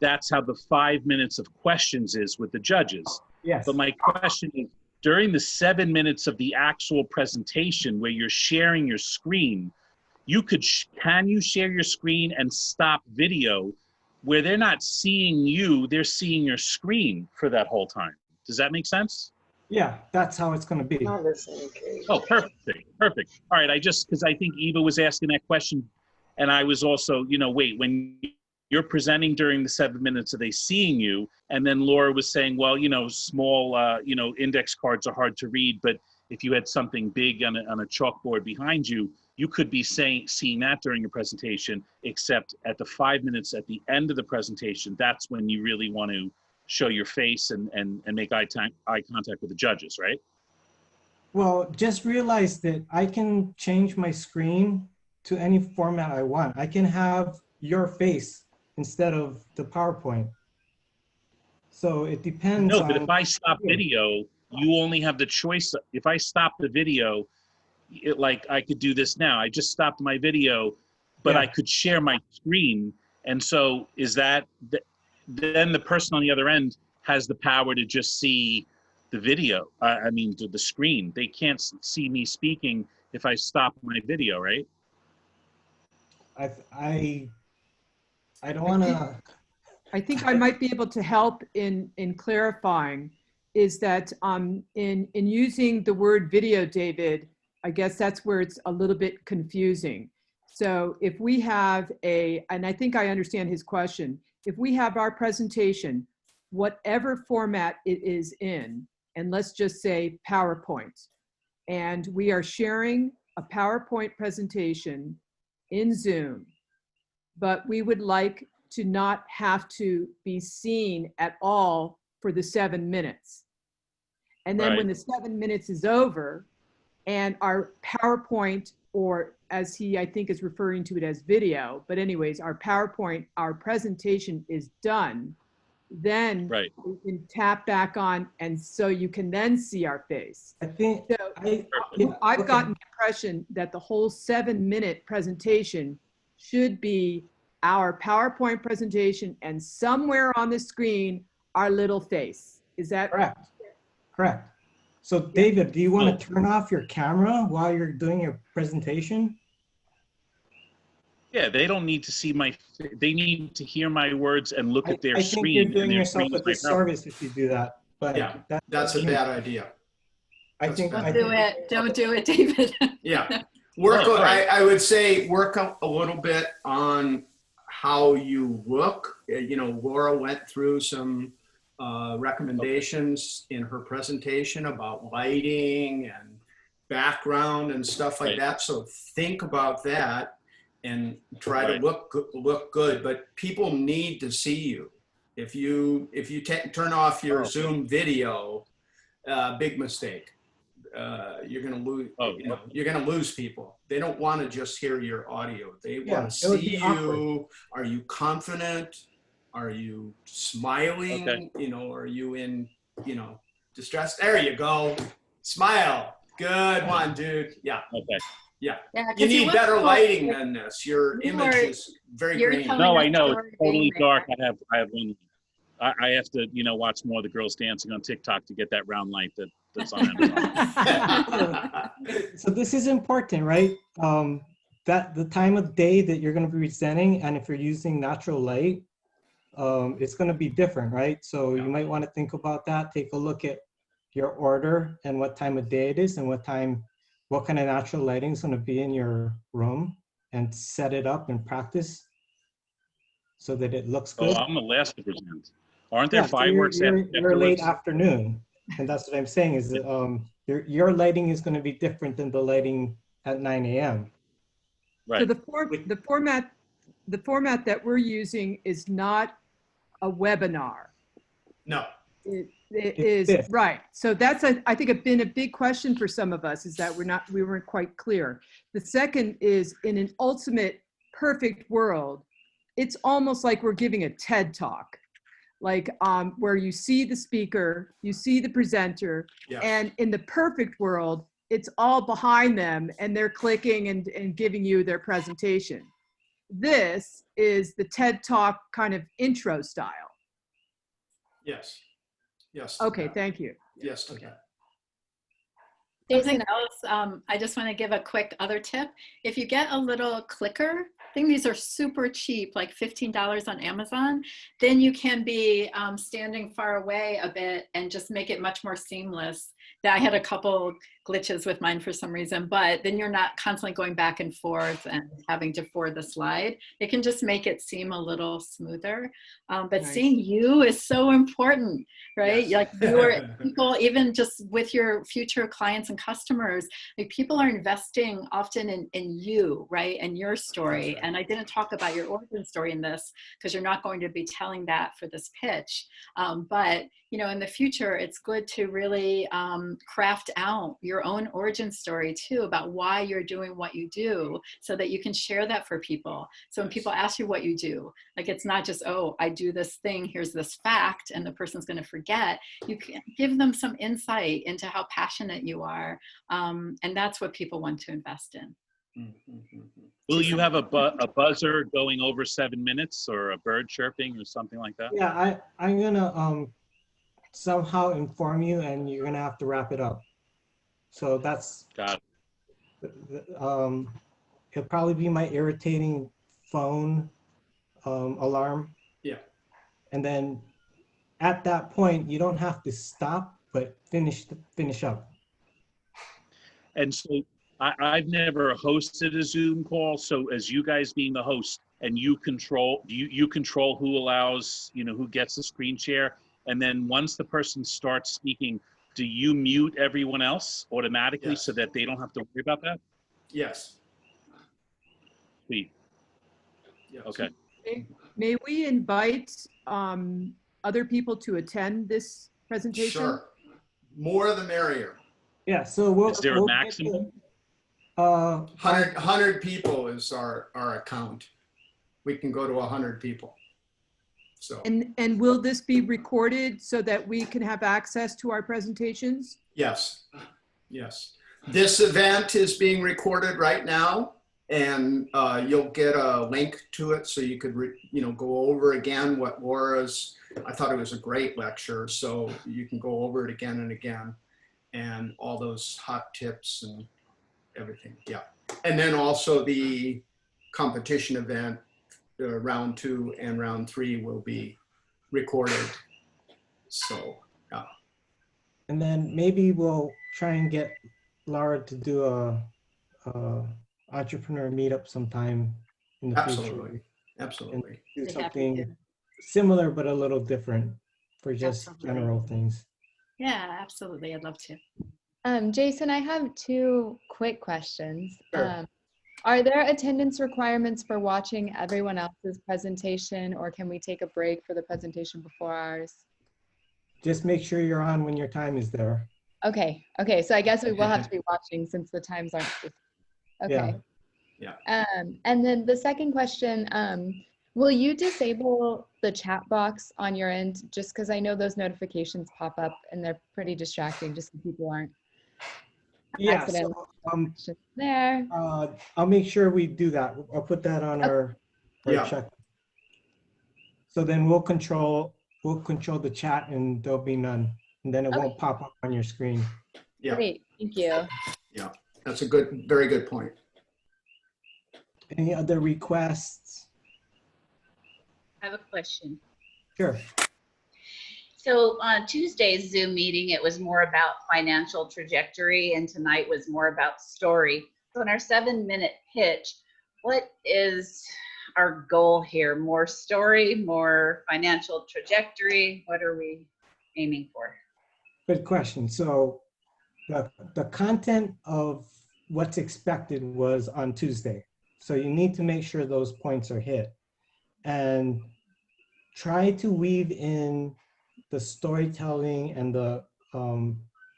that's how the 5 minutes of questions is with the judges. Yes. But my question is, during the 7 minutes of the actual presentation where you're sharing your screen, can you share your screen and stop video where they're not seeing you, they're seeing your screen for that whole time? Does that make sense? Yeah, that's how it's going to be. Oh, perfect. All right, because I think Eva was asking that question, and I was also, wait, when you're presenting during the 7 minutes, are they seeing you? And then Laura was saying, well, small, index cards are hard to read, but if you had something big on a chalkboard behind you, you could be seeing that during your presentation, except at the 5 minutes at the end of the presentation, that's when you really want to show your face and make eye contact with the judges, right? Well, just realize that I can change my screen to any format I want. I can have your face instead of the PowerPoint. So it depends No, on. but if I stop video, you only have the choice. If I stop the video, like I could do this now. I just stopped my video, but Yeah. I could share my screen. And so is that, then the person on the other end has the power to just see the video. I mean, the screen. They can't see me speaking if I stop my video, right? I don't want to. I think I might be able to help in clarifying is that in using the word video, David, I guess that's where it's a little bit confusing. So if we have and I think I understand his question, if we have our presentation, whatever format it is in, and let's just say PowerPoint, and we are sharing a PowerPoint presentation in Zoom, but we would like to not have to be seen at all for the 7 minutes. And then when the 7 minutes is over and our PowerPoint, or as he, I think, is referring to it as video, but anyways, our PowerPoint, our presentation is done, then we can tap back on, and so you can then see our face. I think So I've gotten the impression that the whole 7-minute presentation should be our PowerPoint presentation, and somewhere on the screen, our little face. Is that correct? Correct. So David, do you want to turn off your camera while you're doing your presentation? Yeah, they don't need to see they need to hear my words and look at their I screen. think you're doing and their yourself screen a is my disservice if you do that. But Yeah, that's a bad idea. I think. Don't do it. Don't do it, David. Yeah. I would say work a little bit on how you look. You know, Laura went through some recommendations in her presentation about lighting and background and stuff like that. So think about that and try to look good. But people need to see you. If you turn off your Zoom video, big mistake. You're going to lose. You're going to lose people. They don't want to just hear your audio. They want to see you. Are you confident? Are you smiling? You know, are you in distress? There you go. Smile. Good one, dude. Yeah. Okay. Yeah. Yeah, you need better lighting than this. Your image is very grainy. No, I know it's totally dark. I have one. I have to, watch more of the girls dancing on TikTok to get that round light that's on Amazon. So this is important, right? That the time of day that you're going to be presenting, and if you're using natural light, it's going to be different, right? So you might want to think about that. Take a look at your order and what time of day it is, and what kind of natural lighting is going to be in your room, and set it up and practice so that it looks good. Oh, I'm the last to present. Aren't there fireworks? So you're late afternoon, and that's what I'm saying is that your lighting is going to be different than the lighting at 9 a.m. So the format that we're using is not a webinar. No. It is right. So that's I think been a big question for some of us, is that we weren't quite clear. The second is, in an ultimate perfect world, it's almost like we're giving a TED talk, like where you see the speaker, you see the presenter, and in the perfect world, it's all behind them and they're clicking and giving you their presentation. This is the TED talk kind of intro style. Yes. Yes. Okay, thank you. Yes. Okay. Something else, I just want to give a quick other tip. If you get a little clicker, I think these are super cheap, like $15 on Amazon, then you can be standing far away a bit and just make it much more seamless. I had a couple glitches with mine for some reason, but then you're not constantly going back and forth and having to forward the slide. It can just make it seem a little smoother. But seeing you is so important, right? Yes. Like your people, even just with your future clients and customers, like people are investing often in you, right? And your story. Right. And I didn't talk about your origin story in this because you're not going to be telling that for this pitch. But in the future, it's good to really craft out your own origin story too about why you're doing what you do so that you can share that for people. So when people ask you what you do, like it's not just, oh, I do this thing, here's this fact, and the person's going to forget. You can give them some insight into how passionate you are. And that's what people want to invest in. Will you have a buzzer going over 7 minutes or a bird chirping or something like that? Yeah, I'm gonna somehow inform you, and you're gonna have to wrap it up. So that's got it. It'll probably be my irritating phone alarm. Yeah. And then at that point, you don't have to stop, but finish up. And so I've never hosted a Zoom call. So as you guys being the host, and you control, you control who allows, who gets the screen share. And then once the person starts speaking, do you mute everyone else automatically so that they don't have to worry about that? Yes. Sweet. Yes. Okay. May we invite other people to attend this presentation? Sure. More the merrier. Yeah, so Is there a maximum? 100 people is our account. We can go to 100 people. So. And will this be recorded so that we can have access to our presentations? Yes, yes. This event is being recorded right now, and you'll get a link to it so you could, go over again what Laura's. I thought it was a great lecture, so you can go over it again and again, and all those hot tips and everything. Yeah, and then also the competition event. Round 2 and round 3 will be recorded. So, yeah. And then maybe we'll try and get Laura to do a entrepreneur meetup sometime in the future. Absolutely. And do Be happy something to. similar but a little different for just Absolutely. general things. Yeah, absolutely. I'd love to. Jason, I have 2 quick questions. Sure. Are there attendance requirements for watching everyone else's presentation, or can we take a break for the presentation before ours? Just make sure you're on when your time is there. Okay, so I guess we will have to be watching since the times aren't the same. Okay. Yeah. And then the second question, will you disable the chat box on your end? Just because I know those notifications pop up and they're pretty distracting just so people aren't accidentally there. I'll make sure we do that. I'll put that on our check. So then we'll control the chat and there'll be none. And then it won't pop up on your screen. Yeah. Great, thank you. Yeah, that's a very good point. Any other requests? I have a question. Sure. So on Tuesday's Zoom meeting, it was more about financial trajectory, and tonight was more about story. So in our 7-minute pitch, what is our goal here? More story, more financial trajectory? What are we aiming for? Good question. So the content of what's expected was on Tuesday. So you need to make sure those points are hit and try to weave in the storytelling and the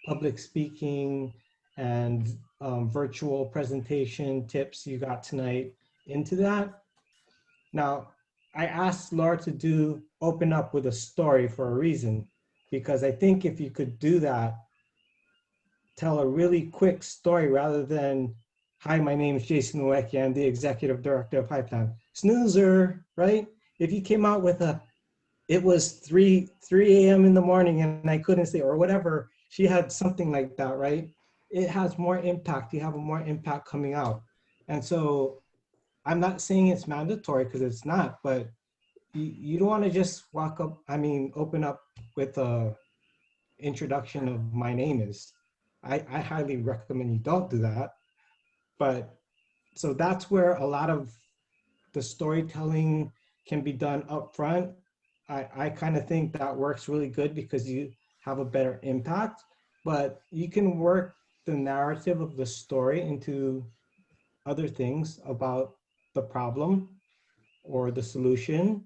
public speaking and virtual presentation tips you got tonight into that. Now, I asked Laura to open up with a story for a reason, because I think if you could do that, tell a really quick story rather than, hi, my name is Jason Nowecki, I'm the executive director of HIplan. Snoozer, right? If you came out with it was 3 a.m. in the morning and I couldn't say, or whatever, she had something like that, right? It has more impact. You have a more impact coming out. And so I'm not saying it's mandatory because it's not, but you don't want to just open up with a introduction of my name is. I highly recommend you don't do that. But so that's where a lot of the storytelling can be done up front. I kind of think that works really good because you have a better impact, but you can work the narrative of the story into other things about the problem or the solution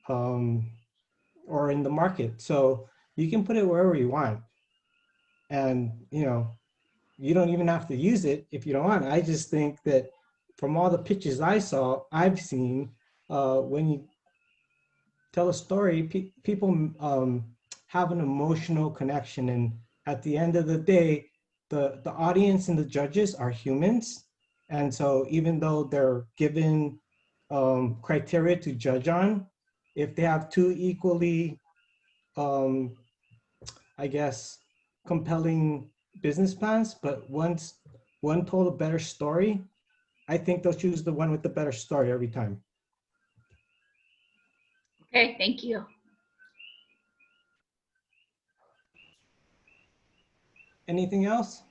or in the market. So you can put it wherever you want. And, you know, you don't even have to use it if you don't want. I just think that from all the pictures I've seen, when you tell a story, people have an emotional connection. And at the end of the day, the audience and the judges are humans. And so even though they're given criteria to judge on, if they have two equally, I guess, compelling business plans, but one told a better story, I think they'll choose the one with the better story every time. Okay, thank you. Anything else?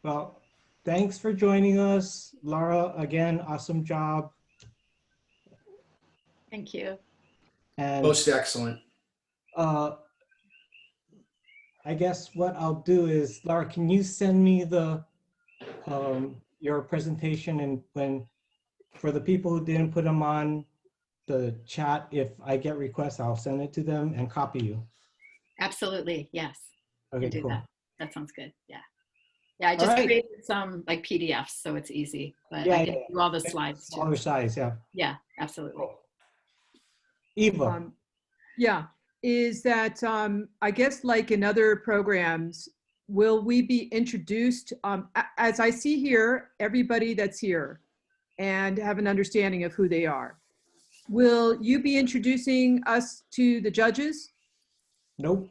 Well, thanks for joining us. Laura, again, awesome job. Thank you. And Most excellent. I guess what I'll do is, Laura, can you send me the your presentation, and when, for the people who didn't put them on the chat, if I get requests, I'll send it to them and copy you. Absolutely, yes. Okay, Can do cool. that. That sounds good. Yeah. Yeah, I All just right. created some like PDFs, so it's easy. But Yeah, I can yeah, do all the slides too. Smaller size, yeah. Yeah, absolutely. Eva. Yeah, is that I guess like in other programs, will we be introduced, as I see here, everybody that's here and have an understanding of who they are. Will you be introducing us to the judges? Nope.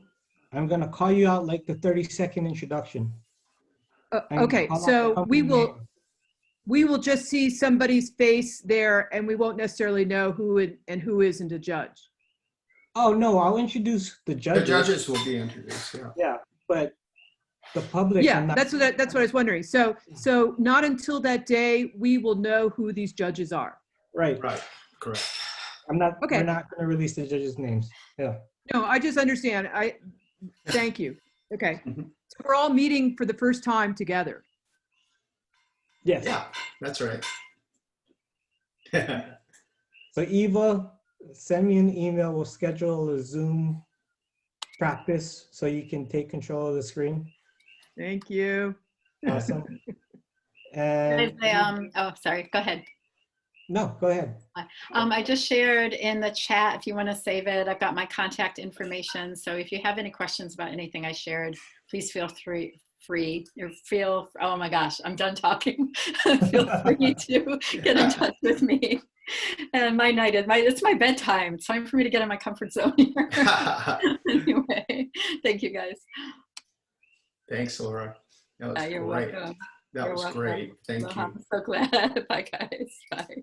I'm gonna call you out like the 30-second introduction. Okay, so we will just see somebody's face there and we won't necessarily know who and who isn't a judge. Oh, no, I'll introduce the judges. The judges will be introduced, yeah. Yeah, but the public. Yeah, that's what I was wondering. So not until that day we will know who these judges are. Right. Right, correct. Okay. We're not gonna release the judges' names. Yeah. No, I just understand. Thank you. Okay. So we're all meeting for the first time together. Yes. Yeah, that's right. So Eva, send me an email. We'll schedule a Zoom practice so you can take control of the screen. Thank you. Awesome. Can And I say, oh, sorry, go ahead. no, go ahead. I just shared in the chat, if you want to save it, I've got my contact information. So if you have any questions about anything I shared, please feel oh my gosh, I'm done talking. Feel free to get in touch with me. And it's my bedtime. It's time for me to get in my comfort zone here. Anyway, thank you guys. Thanks, Laura. That was You're great. welcome. That You're was welcome. great. Thank you. I'm so glad. Bye, guys. Bye.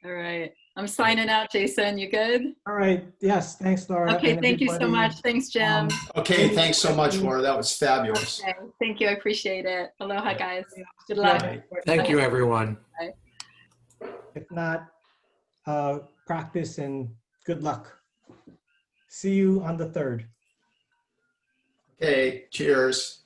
All right. I'm signing out, Jason. You good? All right. Yes. Thanks, Laura. Okay. and Thank you so everybody. much. Thanks, Jim. Okay, thanks so much, Laura. That was fabulous. Okay. Thank you. I appreciate it. Aloha, guys. Good luck. Bye. Thank you, everyone. Bye. If not, practice and good luck. See you on the 3rd. Okay, cheers.